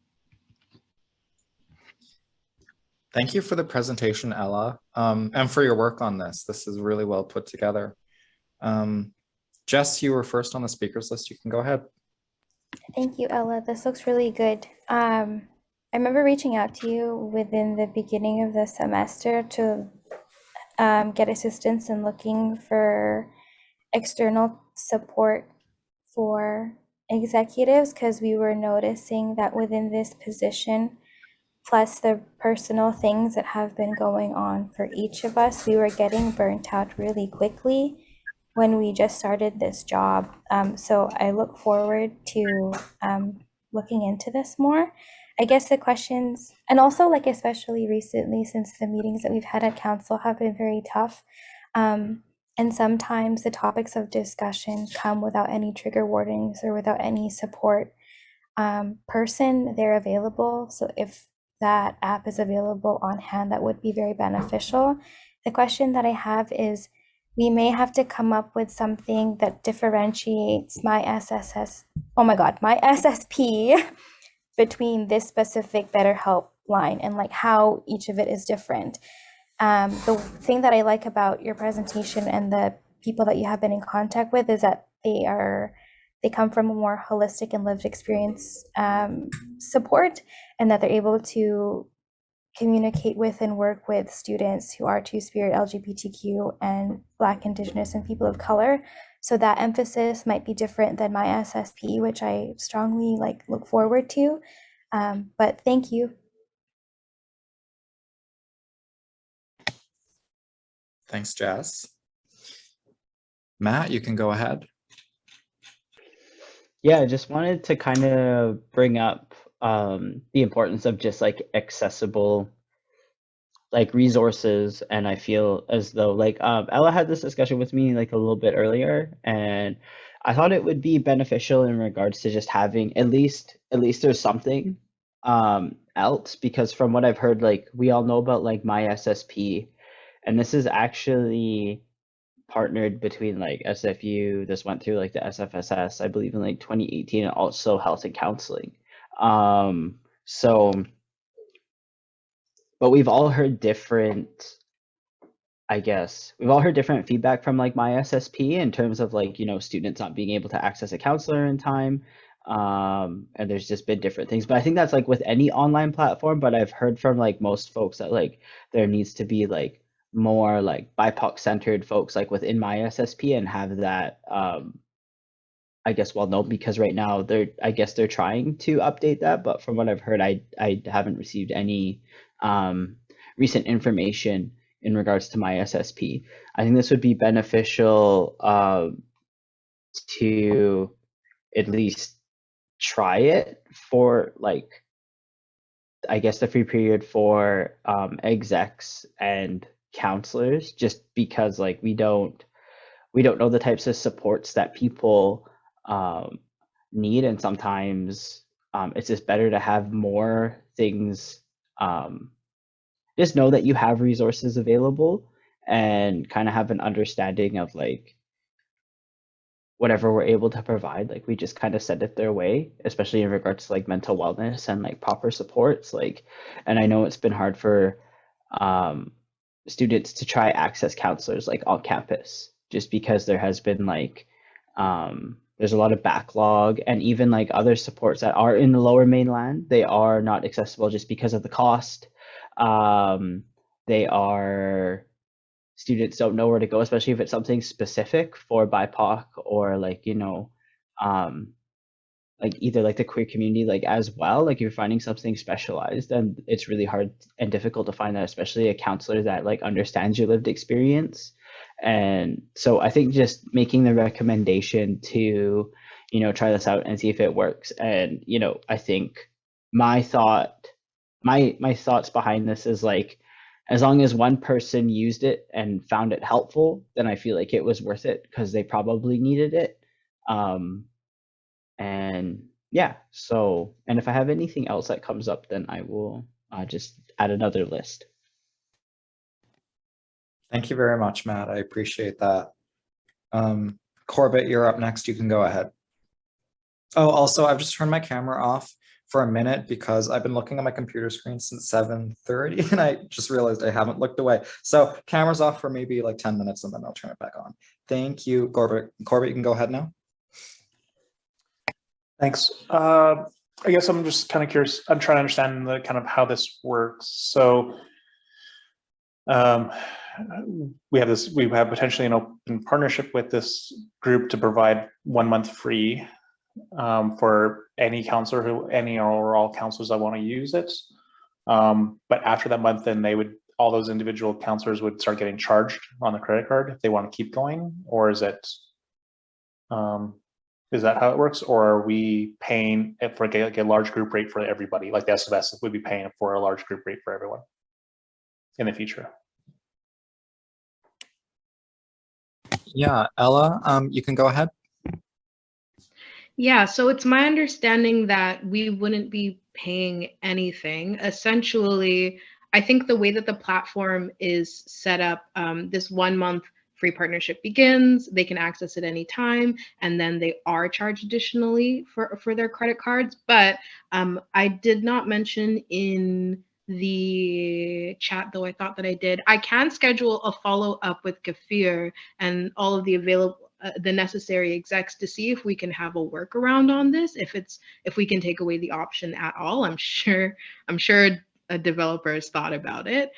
Thank you for the presentation, Ella, and for your work on this. This is really well put together. Jess, you were first on the speakers list. You can go ahead. Thank you, Ella. This looks really good. I remember reaching out to you within the beginning of the semester to get assistance in looking for external support for executives, because we were noticing that within this position, plus the personal things that have been going on for each of us, we were getting burnt out really quickly when we just started this job. So I look forward to looking into this more. I guess the questions, and also like especially recently, since the meetings that we've had at council have been very tough, and sometimes the topics of discussion come without any trigger warnings or without any support person there available. So if that app is available on hand, that would be very beneficial. The question that I have is, we may have to come up with something that differentiates my my SSP between this specific BetterHelp line and like how each of it is different. The thing that I like about your presentation and the people that you have been in contact with is that they come from a more holistic and lived experience support, and that they're able to communicate with and work with students who are Two-Spirit, LGBTQ, and Black, Indigenous, and people of color. So that emphasis might be different than my SSP, which I strongly look forward to. But thank you. Thanks, Jess. Matt, you can go ahead. Yeah, I just wanted to kind of bring up the importance of just like accessible like resources, and I feel as though Ella had this discussion with me like a little bit earlier, and I thought it would be beneficial in regards to just having at least there's something else, because from what I've heard, like we all know about like my SSP, and this is actually partnered between like SFU. This went through like the SFSS, I believe, in like 2018, and also health and counseling. But we've all heard different, we've all heard different feedback from like my SSP in terms of like, you know, students not being able to access a counselor in time. And there's just been different things, but I think that's like with any online platform. But I've heard from like most folks that like there needs to be like more like BIPOC centered folks like within my SSP, and have that well known, because right now they're trying to update that, but from what I've heard, I haven't received any recent information in regards to my SSP. I think this would be beneficial to at least try it for like, I guess, the free period for execs and counselors, just because like we don't know the types of supports that people need, and sometimes it's just better to have more things. Just know that you have resources available, and kind of have an understanding of like whatever we're able to provide, like we just kind of send it their way, especially in regards to like mental wellness and like proper supports. Like, and I know it's been hard for students to try access counselors like on campus, just because there has been like there's a lot of backlog, and even like other supports that are in the lower mainland, they are not accessible just because of the cost. Students don't know where to go, especially if it's something specific for BIPOC or like, you know, like either like the queer community like as well, like you're finding something specialized, and it's really hard and difficult to find that, especially a counselor that like understands your lived experience. And so I think just making the recommendation to, you know, try this out and see if it works. And, you know, I think my thoughts behind this is like, as long as one person used it and found it helpful, then I feel like it was worth it because they probably needed it. And yeah, so, and if I have anything else that comes up, then I will just add another list. Thank you very much, Matt. I appreciate that. Corbett, you're up next. You can go ahead. Oh, also, I've just turned my camera off for a minute because I've been looking at my computer screen since 7:30 and I just realized I haven't looked away. So camera's off for maybe like 10 minutes and then I'll turn it back on. Thank you, Corbett. Corbett, you can go ahead now. Thanks. I guess I'm just kind of curious. I'm trying to understand the kind of how this works. So we have potentially an open partnership with this group to provide 1 month free for any counselor any or all counselors that want to use it. But after that month, then all those individual counselors would start getting charged on the credit card if they want to keep going, or is that how it works, or are we paying for like a large group rate for everybody, like the SFSS would be paying for a large group rate for everyone in the future? Yeah, Ella, you can go ahead. Yeah, so it's my understanding that we wouldn't be paying anything. Essentially, I think the way that the platform is set up, this 1 month free partnership begins, they can access it anytime, and then they are charged additionally for their credit cards. But I did not mention in the chat, though I thought that I did, I can schedule a follow-up with Kafir and all of the the necessary execs to see if we can have a workaround on this, if we can take away the option at all. I'm sure a developer has thought about it,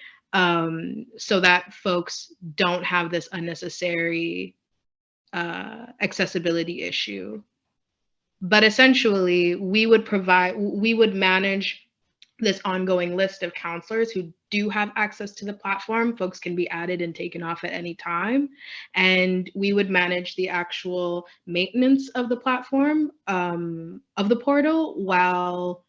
so that folks don't have this unnecessary accessibility issue. But essentially, we would manage this ongoing list of counselors who do have access to the platform. Folks can be added and taken off at any time. And we would manage the actual maintenance of the platform, of the portal, while,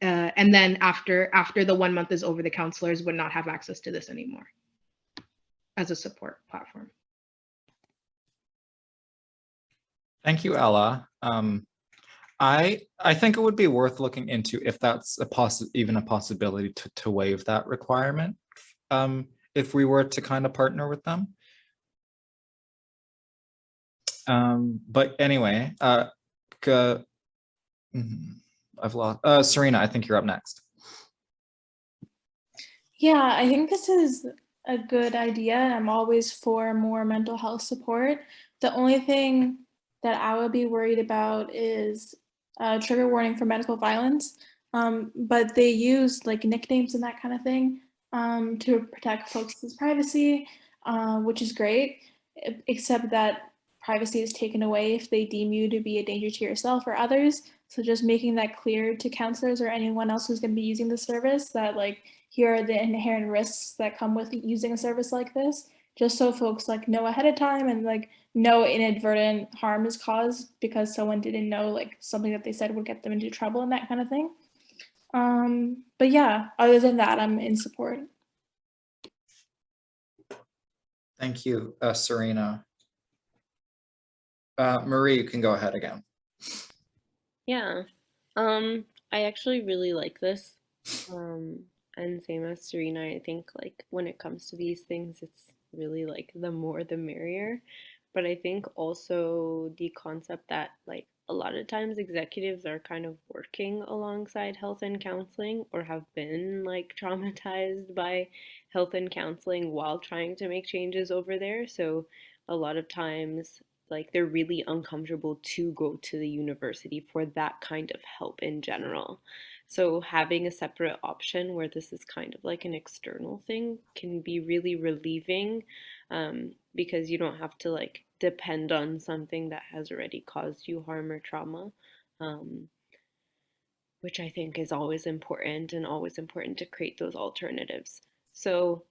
and then after the 1 month is over, the counselors would not have access to this anymore as a support platform. Thank you, Ella. I think it would be worth looking into if that's even a possibility to waive that requirement, if we were to kind of partner with them. But anyway, I've lost Serena. I think you're up next. Yeah, I think this is a good idea. I'm always for more mental health support. The only thing that I would be worried about is trigger warning for medical violence, but they use like nicknames and that kind of thing to protect folks' privacy, which is great, except that privacy is taken away if they deem you to be a danger to yourself or others. So just making that clear to counselors or anyone else who's going to be using the service that like, here are the inherent risks that come with using a service like this, just so folks like know ahead of time and like no inadvertent harm is caused because someone didn't know like something that they said would get them into trouble and that kind of thing. But yeah, other than that, I'm in support. Thank you, Serena. Marie, you can go ahead again. Yeah, I actually really like this. And same as Serena, I think like when it comes to these things, it's really like the more the merrier. But I think also the concept that like a lot of times executives are kind of working alongside health and counseling or have been like traumatized by health and counseling while trying to make changes over there. So a lot of times like they're really uncomfortable to go to the university for that kind of help in general. So having a separate option where this is kind of like an external thing can be really relieving, because you don't have to like depend on something that has already caused you harm or trauma, which I think is always important, and always important to create those alternatives. So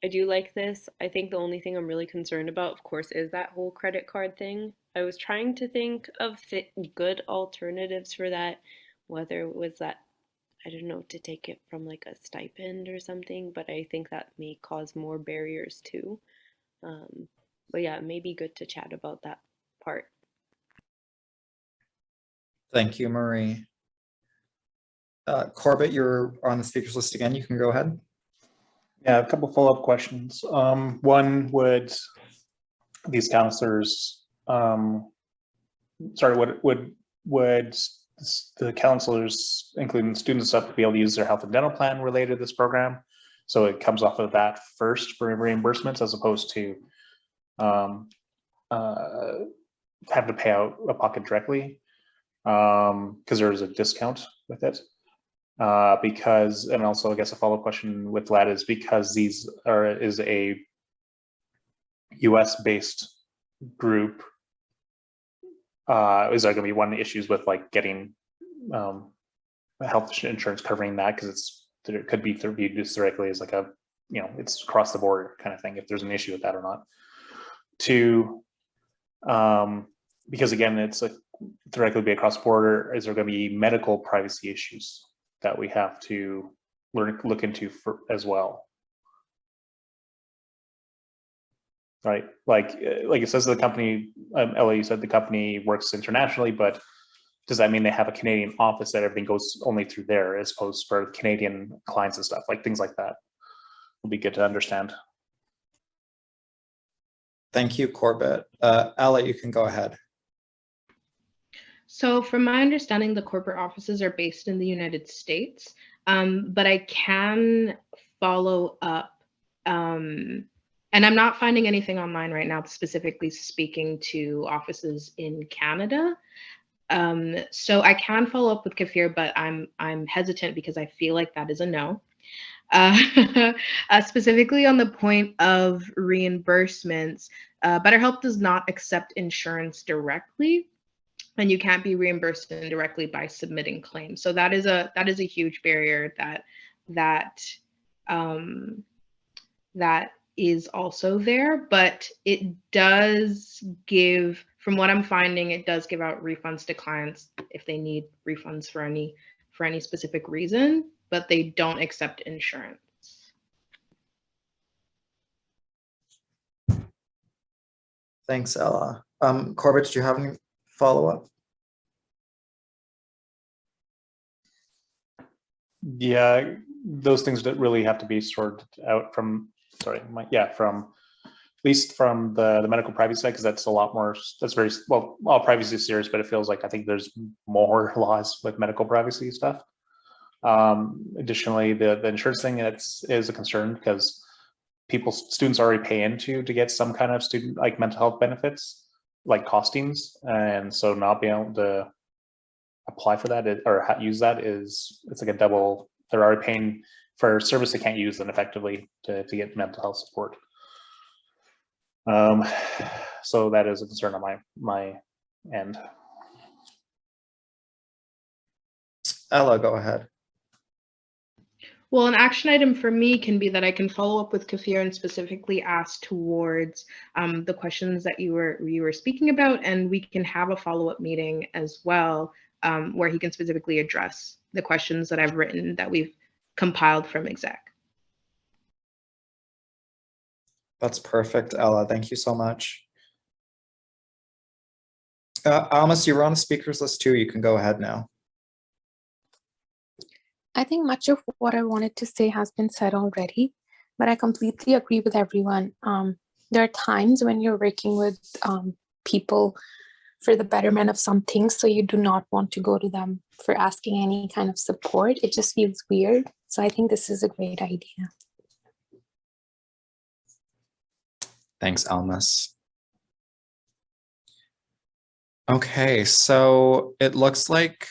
I do like this. I think the only thing I'm really concerned about, of course, is that whole credit card thing. I was trying to think of good alternatives for that, whether it was that, I don't know, to take it from like a stipend or something, but I think that may cause more barriers too. But yeah, it may be good to chat about that part. Thank you, Marie. Corbett, you're on the speakers list again. You can go ahead. Yeah, a couple follow-up questions. One, would these counselors, would the counselors, including students, up be able to use their health and dental plan related to this program? So it comes off of that first for reimbursements, as opposed to have to pay out a pocket directly, because there is a discount with it. Because, and also I guess a follow-up question with that is because these is a US based group, is there going to be one issues with like getting health insurance covering that, because it could be viewed just directly as like a, you know, it's across the border kind of thing, if there's an issue with that or not. Two, because again, it's a directly be across border, is there going to be medical privacy issues that we have to look into as well? Right, like it says the company, Ella, you said the company works internationally, but does that mean they have a Canadian office that everything goes only through there, as opposed for Canadian clients and stuff, like things like that would be good to understand. Thank you, Corbett. Ella, you can go ahead. So from my understanding, the corporate offices are based in the United States, but I can follow up, and I'm not finding anything online right now specifically speaking to offices in Canada. So I can follow up with Kafir, but I'm hesitant because I feel like that is a no. Specifically on the point of reimbursements, BetterHelp does not accept insurance directly, and you can't be reimbursed indirectly by submitting claims. So that is a huge barrier that is also there, but it does give, from what I'm finding, it does give out refunds to clients if they need refunds for any specific reason, but they don't accept insurance. Thanks, Ella. Corbett, do you have any follow-up? Yeah, those things that really have to be sorted out from, from at least from the medical privacy side, because that's a lot more, that's very, well, all privacy is serious, but it feels like I think there's more laws with medical privacy stuff. Additionally, the insurance thing is a concern, because students already pay into to get some kind of student like mental health benefits, like costings, and so not being able to apply for that or use that it's like a double. They're already paying for a service they can't use then effectively to get mental health support. So that is a concern on my end. Ella, go ahead. Well, an action item for me can be that I can follow up with Kafir and specifically ask towards the questions that you were speaking about, and we can have a follow-up meeting as well, where he can specifically address the questions that I've written that we've compiled from exec. That's perfect, Ella. Thank you so much. Almas, you were on the speakers list too. You can go ahead now. I think much of what I wanted to say has been said already, but I completely agree with everyone. There are times when you're working with people for the betterment of something, so you do not want to go to them for asking any kind of support. It just feels weird. So I think this is a great idea. Thanks, Almas. Okay, so it looks like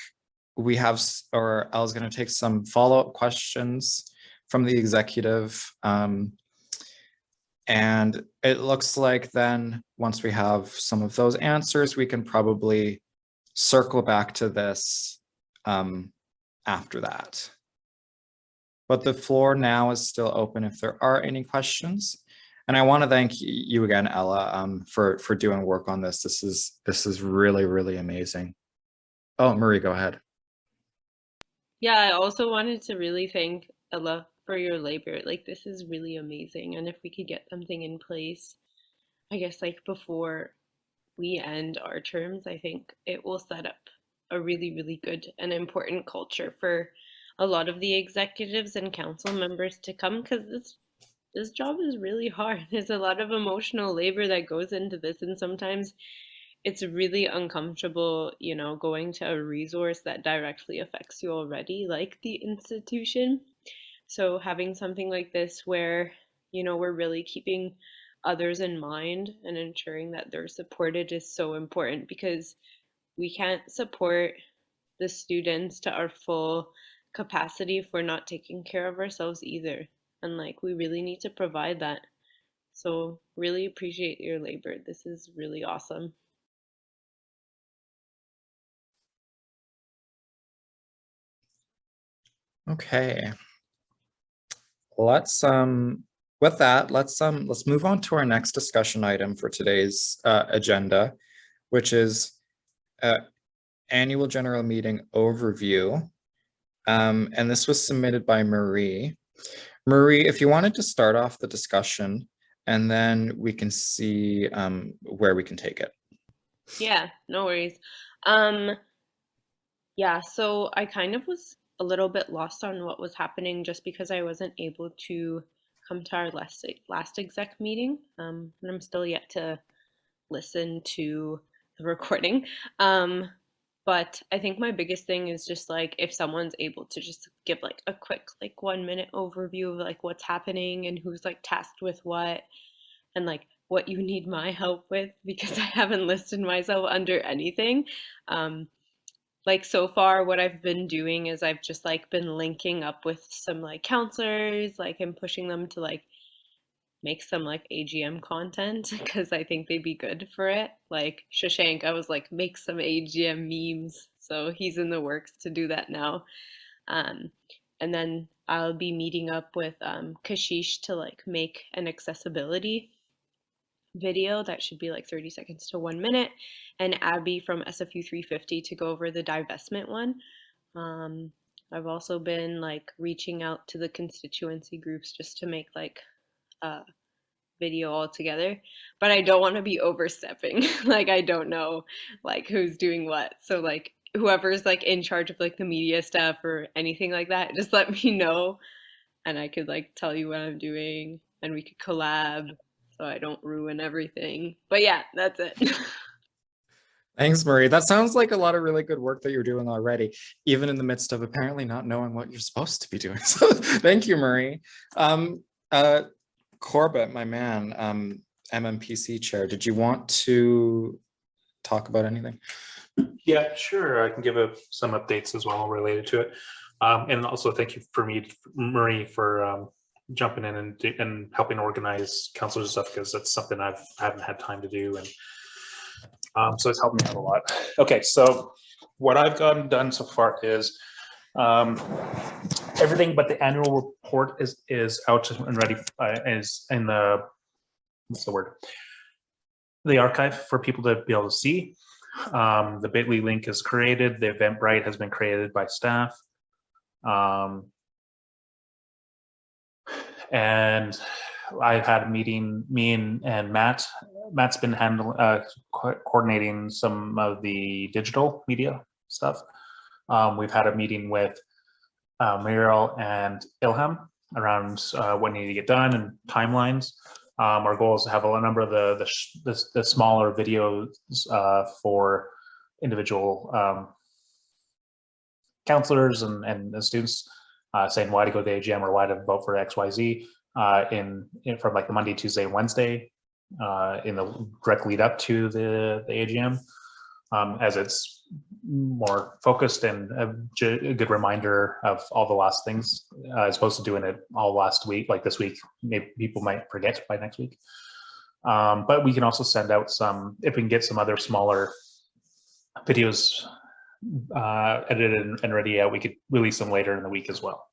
we have, or Elle's going to take some follow-up questions from the executive. And it looks like then once we have some of those answers, we can probably circle back to this after that. But the floor now is still open if there are any questions. And I want to thank you again, Ella, for doing work on this. This is really, really amazing. Oh, Marie, go ahead. Yeah, I also wanted to really thank Ella for your labor. Like, this is really amazing. And if we could get something in place, I guess like before we end our terms, I think it will set up a really, really good and important culture for a lot of the executives and council members to come, because this job is really hard. There's a lot of emotional labor that goes into this, and sometimes it's really uncomfortable, you know, going to a resource that directly affects you already, like the institution. So having something like this where, you know, we're really keeping others in mind and ensuring that they're supported is so important, because we can't support the students to our full capacity if we're not taking care of ourselves either. And like, we really need to provide that. So really appreciate your labor. This is really awesome. Okay. Let's with that, let's move on to our next discussion item for today's agenda, which is annual general meeting overview. And this was submitted by Marie. Marie, if you wanted to start off the discussion, and then we can see where we can take it. Yeah, no worries. Yeah, so I kind of was a little bit lost on what was happening just because I wasn't able to come to our last exec meeting, and I'm still yet to listen to the recording. But I think my biggest thing is just like, if someone's able to just give like a quick like 1 minute overview of like what's happening and who's like tasked with what, and like what you need my help with, because I haven't listed myself under anything. Like so far what I've been doing is I've just like been linking up with some like counselors, like, and pushing them to like make some like AGM content, because I think they'd be good for it. Like Shashank, I was like, make some AGM memes. So he's in the works to do that now. And then I'll be meeting up with Kashish to like make an accessibility video that should be like 30 seconds to 1 minute, and Abby from SFU 350 to go over the divestment one. I've also been like reaching out to the constituency groups just to make like a video all together, but I don't want to be overstepping. Like, I don't know like who's doing what. So like whoever's like in charge of like the media stuff or anything like that, just let me know and I could like tell you what I'm doing and we could collab so I don't ruin everything. But yeah, that's it. Thanks, Marie. That sounds like a lot of really good work that you're doing already, even in the midst of apparently not knowing what you're supposed to be doing. So thank you, Marie. Corbett, my man, MMPC chair, did you want to talk about anything? Yeah, sure. I can give some updates as well related to it. And also thank you Marie, for jumping in and helping organize councilors stuff, because that's something I haven't had time to do, and so it's helped me out a lot. Okay, so what I've gotten done so far is everything but the annual report is out and ready, is in the, what's the word? The archive for people to be able to see. The bit.ly link is created. The Eventbrite has been created by staff. And I've had a meeting, me and Matt. Matt's been coordinating some of the digital media stuff. We've had a meeting with Muriel and Ilham around what needed to get done and timelines. Our goal is to have a number of the smaller videos for individual counselors and the students saying why to go to the AGM or why to vote for XYZ from like the Monday, Tuesday, and Wednesday in the direct lead up to the AGM, as it's more focused and a good reminder of all the last things, as opposed to doing it all last week, like this week. Maybe people might forget by next week. But we can also send out some, if we can get some other smaller videos edited and ready out, we could release them later in the week as well.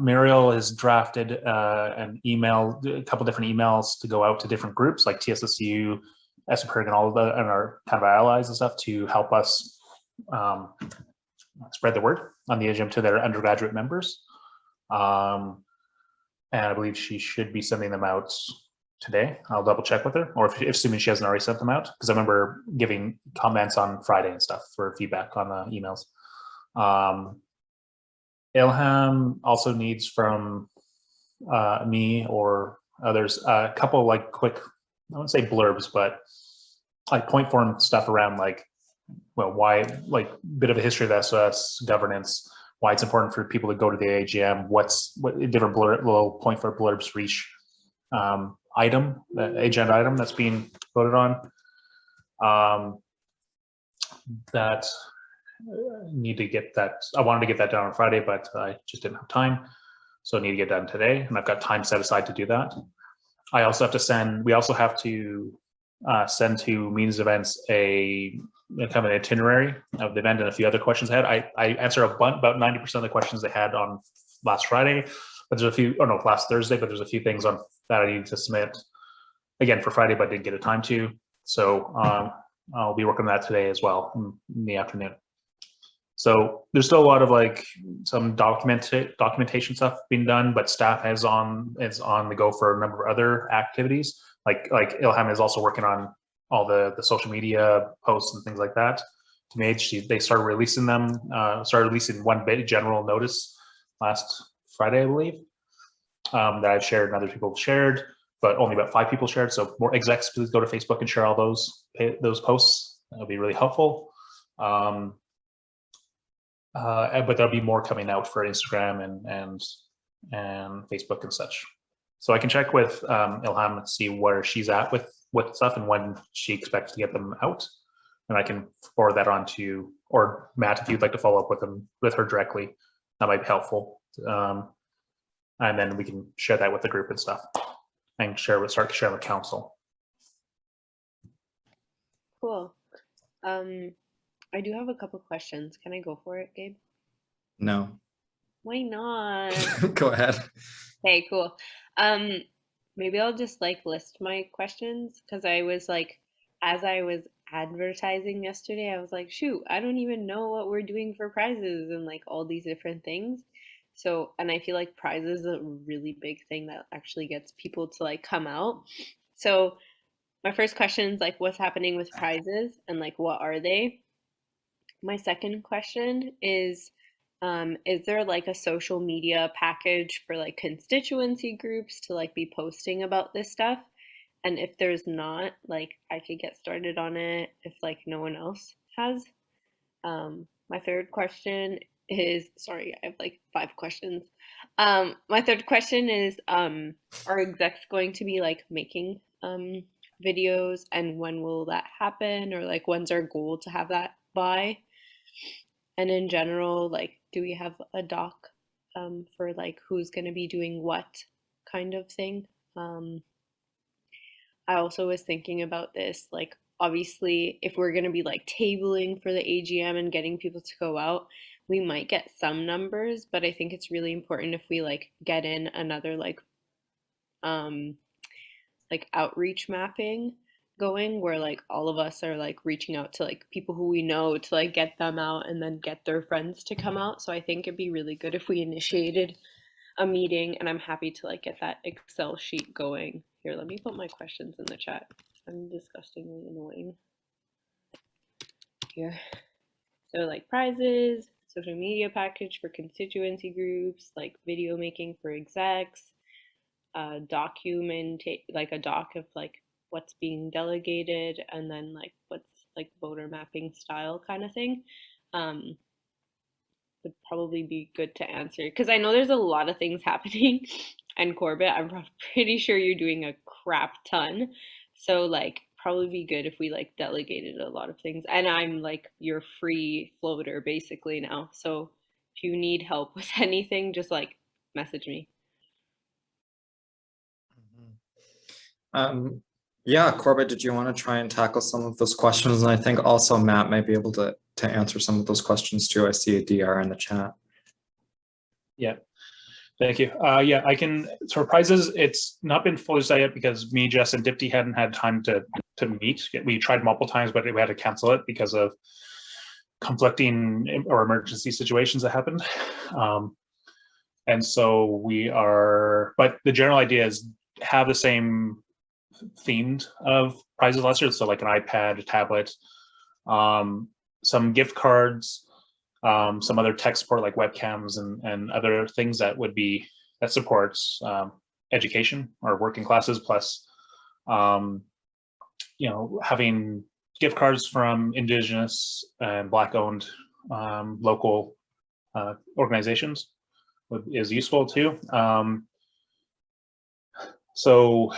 Muriel has drafted an email, a couple different emails to go out to different groups like TSSU, SFSS, and all of the and our kind of allies and stuff to help us spread the word on the Adjournment to their undergraduate members. And I believe she should be sending them out today. I'll double check with her, or if assuming she hasn't already sent them out, because I remember giving comments on Friday and stuff for feedback on the emails. Ilham also needs from me or others a couple like quick, I wouldn't say blurbs, but like point form stuff around like, well, why, like bit of a history of SFSS governance, why it's important for people to go to the AGM, what different little point for blurbs for each item, agenda item that's being voted on. That need to get that, I wanted to get that done on Friday, but I just didn't have time. So I need to get done today, and I've got time set aside to do that. I also have to send, we also have to send to meetings events a kind of an itinerary of the event and a few other questions I had. I answered about 90% of the questions they had on last Friday, but there's a few, or no, last Thursday, but there's a few things on that I needed to submit again for Friday, but didn't get a time to. So I'll be working on that today as well in the afternoon. So there's still a lot of like some documentation stuff being done, but staff is on the go for a number of other activities. Like Ilham is also working on all the social media posts and things like that. To me, they started releasing them, started releasing one big general notice last Friday, I believe, that I've shared and other people have shared, but only about 5 people shared. So more execs, please go to Facebook and share all those posts. That'll be really helpful. But there'll be more coming out for Instagram and Facebook and such. So I can check with Ilham and see where she's at with stuff and when she expects to get them out. And I can forward that on to, or Matt, if you'd like to follow up with her directly, that might be helpful. And then we can share that with the group and stuff, and start sharing with council. Cool. I do have a couple questions. Can I go for it, Gabe? No. Why not? Go ahead. Okay, cool. Maybe I'll just like list my questions, because I was like, as I was advertising yesterday, I was like, shoot, I don't even know what we're doing for prizes and like all these different things. So, and I feel like prizes is a really big thing that actually gets people to like come out. So my first question is like, what's happening with prizes and like, what are they? My second question is there like a social media package for like constituency groups to like be posting about this stuff? And if there's not, like I could get started on it if like no one else has. My third question is, sorry, I have like 5 questions. My third question is, are execs going to be like making videos, and when will that happen, or like when's our goal to have that by? And in general, like, do we have a doc for like who's going to be doing what kind of thing? I also was thinking about this, like obviously if we're going to be like tabling for the AGM and getting people to go out, we might get some numbers, but I think it's really important if we like get in another like outreach mapping going, where like all of us are like reaching out to like people who we know to like get them out and then get their friends to come out. So I think it'd be really good if we initiated a meeting, and I'm happy to like get that Excel sheet going. Here, let me put my questions in the chat. I'm disgustingly annoying. Here. So like prizes, social media package for constituency groups, like video making for execs, like a doc of like what's being delegated, and then like what's like voter mapping style kind of thing. Would probably be good to answer, because I know there's a lot of things happening. And Corbett, I'm pretty sure you're doing a crap ton. So like probably be good if we like delegated a lot of things. And I'm like your free floater basically now. So if you need help with anything, just like message me. Yeah, Corbett, did you want to try and tackle some of those questions? And I think also Matt might be able to answer some of those questions too. I see a DR in the chat. Yeah, thank you. Yeah, I can, for prizes, it's not been fully decided yet because me, Jess, and Dipti hadn't had time to meet. We tried multiple times, but we had to cancel it because of conflicting or emergency situations that happened. And so we are, but the general idea is have the same themed of prizes last year. So like an iPad, a tablet, some gift cards, some other tech support like webcams and other things that would be, that supports education or working classes, plus, you know, having gift cards from Indigenous and Black-owned local organizations is useful too. So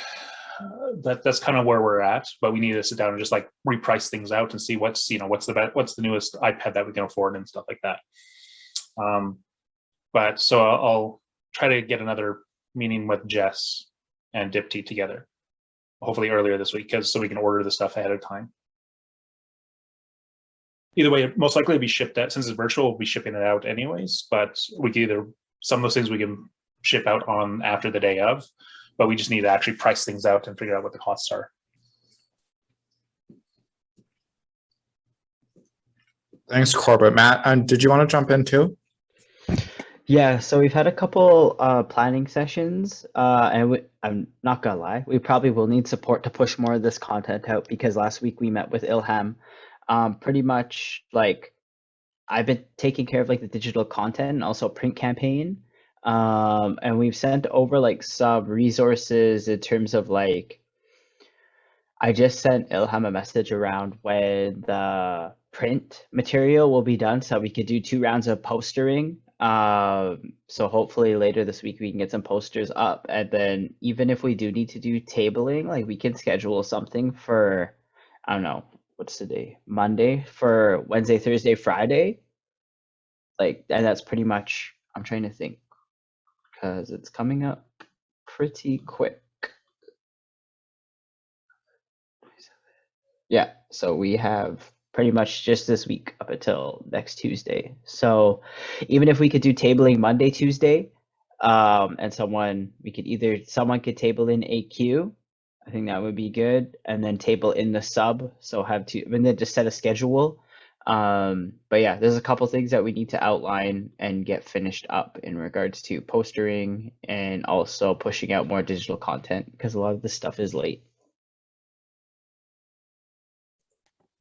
that's kind of where we're at, but we need to sit down and just like reprice things out and see what's, you know, what's the newest iPad that we can afford and stuff like that. But so I'll try to get another meeting with Jess and Dipti together, hopefully earlier this week, so we can order the stuff ahead of time. Either way, most likely it'll be shipped out, since it's virtual, we'll be shipping it out anyways, but we can either, some of those things we can ship out on after the day of, but we just need to actually price things out and figure out what the costs are. Thanks, Corbett. Matt, did you want to jump in too? Yeah, so we've had a couple planning sessions, and I'm not gonna lie, we probably will need support to push more of this content out, because last week we met with Ilham. Pretty much like I've been taking care of like the digital content and also print campaign. And we've sent over like some resources in terms of like, I just sent Ilham a message around when the print material will be done so we could do 2 rounds of postering. So hopefully later this week we can get some posters up, and then even if we do need to do tabling, like we can schedule something for, I don't know, what's today? Monday, for Wednesday, Thursday, Friday. Like, and that's pretty much, I'm trying to think, because it's coming up pretty quick. Yeah, so we have pretty much just this week up until next Tuesday. So even if we could do tabling Monday, Tuesday, and someone could table in AQ, I think that would be good, and then table in the sub. So have to, and then just set a schedule. But yeah, there's a couple things that we need to outline and get finished up in regards to postering and also pushing out more digital content, because a lot of this stuff is late.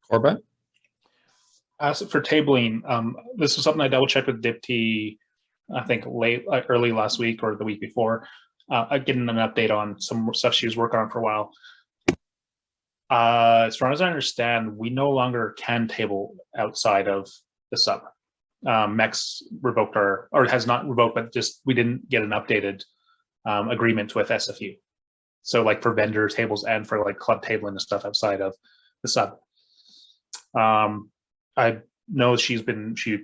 Corbett? As for tabling, this was something I double checked with Dipti, I think early last week or the week before, getting an update on some stuff she was working on for a while. As far as I understand, we no longer can table outside of the sub. MEX revoked or has not revoked, but just we didn't get an updated agreement with SFU. So like for vendor tables and for like club tabling and stuff outside of the sub. I know she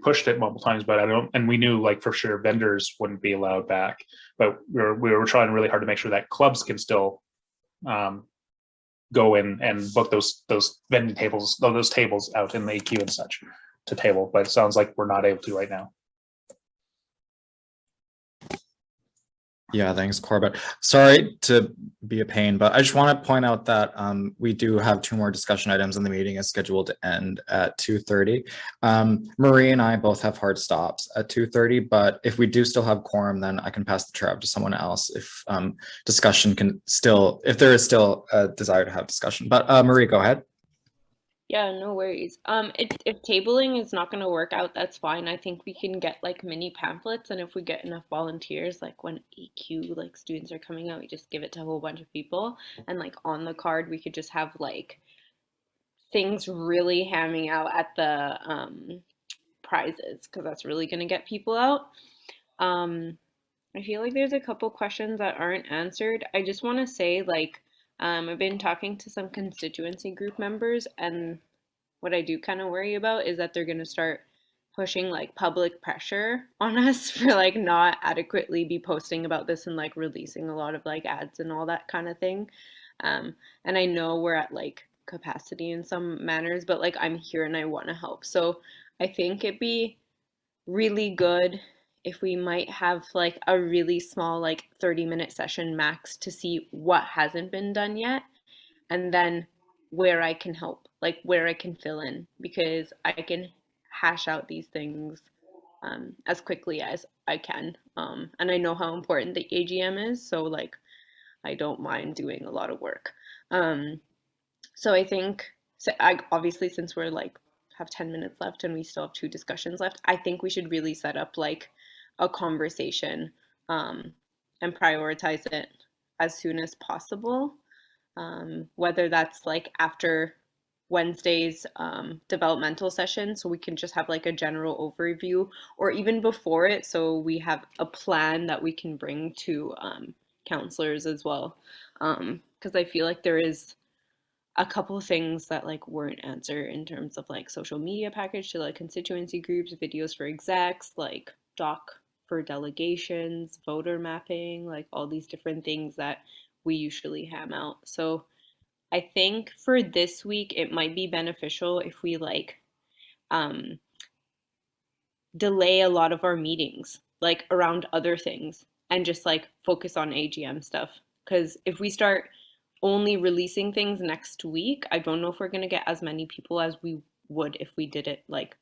pushed it multiple times, but I don't, and we knew like for sure vendors wouldn't be allowed back, but we were trying really hard to make sure that clubs can still go in and book those vending tables, those tables out in the AQ and such to table, but it sounds like we're not able to right now. Yeah, thanks, Corbett. Sorry to be a pain, but I just want to point out that we do have 2 more discussion items, and the meeting is scheduled to end at 2:30. Marie and I both have hard stops at 2:30, but if we do still have quorum, then I can pass the chair up to someone else if discussion can still, if there is still a desire to have discussion. But Marie, go ahead. Yeah, no worries. If tabling is not going to work out, that's fine. I think we can get like mini pamphlets, and if we get enough volunteers, like when AQ like students are coming out, we just give it to a whole bunch of people, and like on the card we could just have like things really hamming out at the prizes, because that's really going to get people out. I feel like there's a couple questions that aren't answered. I just want to say, like, I've been talking to some constituency group members, and what I do kind of worry about is that they're going to start pushing like public pressure on us for like not adequately be posting about this and like releasing a lot of like ads and all that kind of thing. And I know we're at like capacity in some manners, but like I'm here and I want to help. So I think it'd be really good if we might have like a really small like 30-minute session max to see what hasn't been done yet, and then where I can help, like where I can fill in, because I can hash out these things as quickly as I can. And I know how important the AGM is, so like I don't mind doing a lot of work. So I think, so I, obviously, since we're like have 10 minutes left and we still have 2 discussions left, I think we should really set up like a conversation and prioritize it as soon as possible. Whether that's like after Wednesday's developmental session, so we can just have like a general overview, or even before it, so we have a plan that we can bring to counselors as well. Because I feel like there is a couple of things that like weren't answered in terms of like social media package to like constituency groups, videos for execs, like doc for delegations, voter mapping, like all these different things that we usually ham out. So I think for this week, it might be beneficial if we like delay a lot of our meetings, like around other things, and just like focus on AGM stuff. Because if we start only releasing things next week, I don't know if we're going to get as many people as we would if we did it like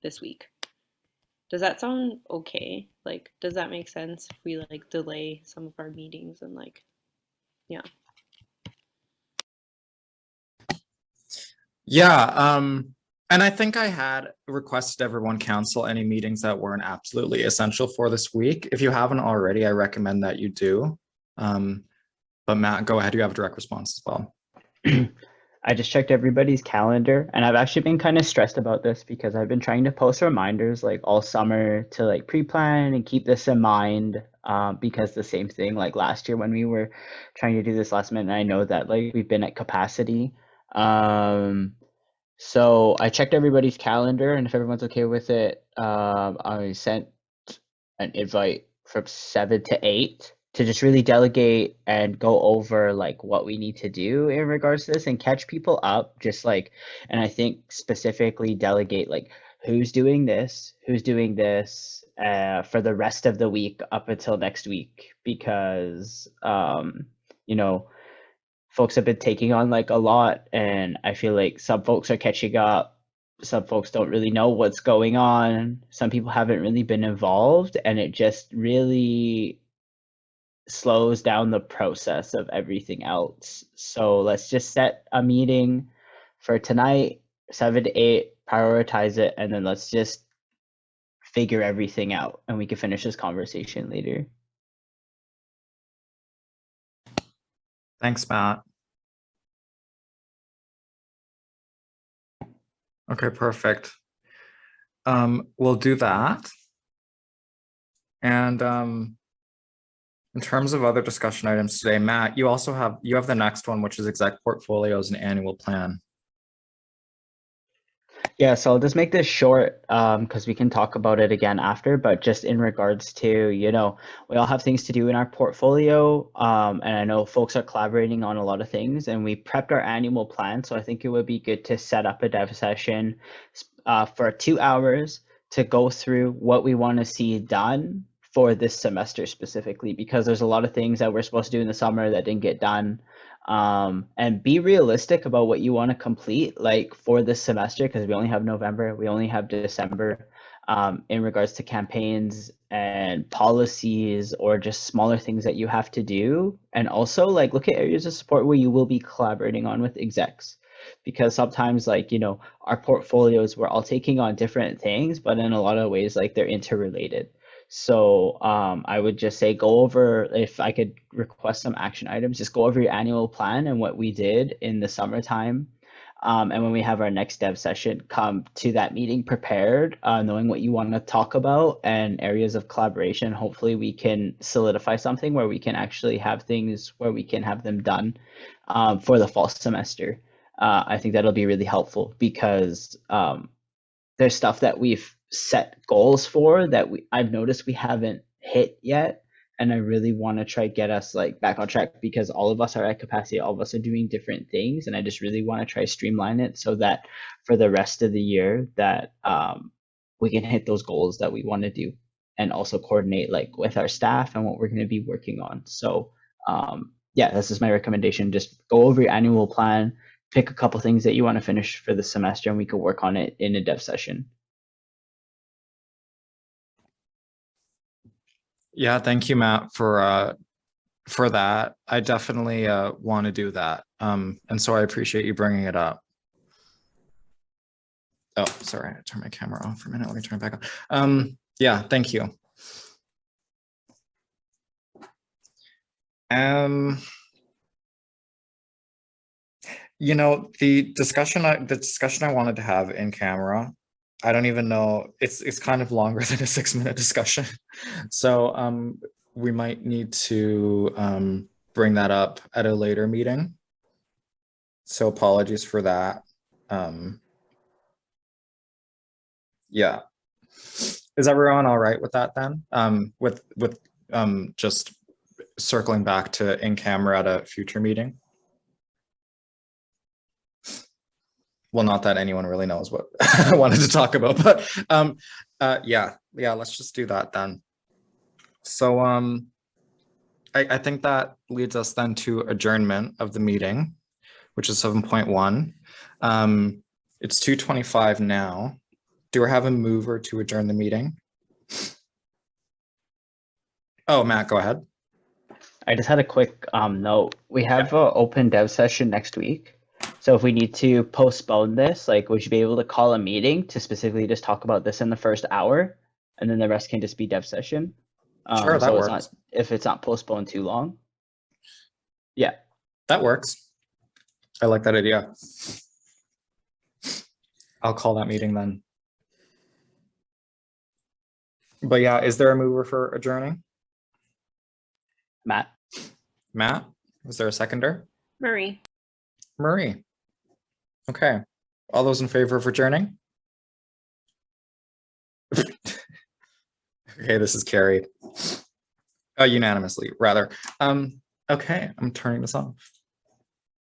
this week. Does that sound okay? Like, does that make sense if we like delay some of our meetings and like, yeah. Yeah, and I think I had requested everyone cancel any meetings that weren't absolutely essential for this week. If you haven't already, I recommend that you do. But Matt, go ahead, you have a direct response as well. I just checked everybody's calendar, and I've actually been kind of stressed about this because I've been trying to post reminders like all summer to like pre-plan and keep this in mind, because the same thing like last year when we were trying to do this last minute, I know that like we've been at capacity. So I checked everybody's calendar, and if everyone's okay with it, I sent an invite from 7 to 8 to just really delegate and go over like what we need to do in regards to this and catch people up, just like, and I think specifically delegate like who's doing this for the rest of the week up until next week, because you know, folks have been taking on like a lot, and I feel like some folks are catching up, some folks don't really know what's going on, some people haven't really been involved, and it just really slows down the process of everything else. So let's just set a meeting for tonight, 7 to 8, prioritize it, and then let's just figure everything out, and we can finish this conversation later. Thanks, Matt. Okay, perfect. We'll do that. And in terms of other discussion items today, Matt, you also have the next one, which is exec portfolios and annual plan. Yeah, so I'll just make this short because we can talk about it again after, but just in regards to, you know, we all have things to do in our portfolio, and I know folks are collaborating on a lot of things, and we prepped our annual plan, so I think it would be good to set up a dev session for 2 hours to go through what we want to see done for this semester specifically, because there's a lot of things that we're supposed to do in the summer that didn't get done. And be realistic about what you want to complete like for this semester, because we only have November, we only have December, in regards to campaigns and policies or just smaller things that you have to do. And also like look at areas of support where you will be collaborating on with execs, because sometimes like, you know, our portfolios, we're all taking on different things, but in a lot of ways like they're interrelated. So I would just say go over, if I could request some action items, just go over your annual plan and what we did in the summertime. And when we have our next dev session, come to that meeting prepared, knowing what you want to talk about and areas of collaboration. Hopefully we can solidify something where we can actually have things where we can have them done for the fall semester. I think that'll be really helpful because there's stuff that we've set goals for that I've noticed we haven't hit yet. And I really want to try get us like back on track because all of us are at capacity, all of us are doing different things. And I just really want to try streamline it so that for the rest of the year that we can hit those goals that we want to do and also coordinate like with our staff and what we're going to be working on. So yeah, this is my recommendation. Just go over your annual plan, pick a couple things that you want to finish for the semester, and we could work on it in a dev session. Yeah, thank you, Matt, for that. I definitely want to do that. And so I appreciate you bringing it up. Oh, sorry, I turned my camera off for a minute. Let me turn it back on. Yeah, thank you. You know, the discussion I wanted to have in camera, I don't even know, it's kind of longer than a 6-minute discussion. So we might need to bring that up at a later meeting. So apologies for that. Yeah. Is everyone all right with that then? With just circling back to in camera at a future meeting? Well, not that anyone really knows what I wanted to talk about, but yeah, let's just do that then. So I think that leads us then to adjournment of the meeting, which is 7.1. It's 2:25 now. Do I have a mover to adjourn the meeting? Oh, Matt, go ahead. I just had a quick note. We have an open dev session next week. So if we need to postpone this, like we should be able to call a meeting to specifically just talk about this in the first hour, and then the rest can just be dev session. Sure, that so works. It's not, if it's not postponed too long. Yeah. That works. I like that idea. I'll call that meeting then. But yeah, is there a mover for adjourning? Matt. Matt, was there a seconder? Marie. Marie. Okay. All those in favor of adjourning? Okay, this is carried. Unanimously, rather. Okay, I'm turning this off.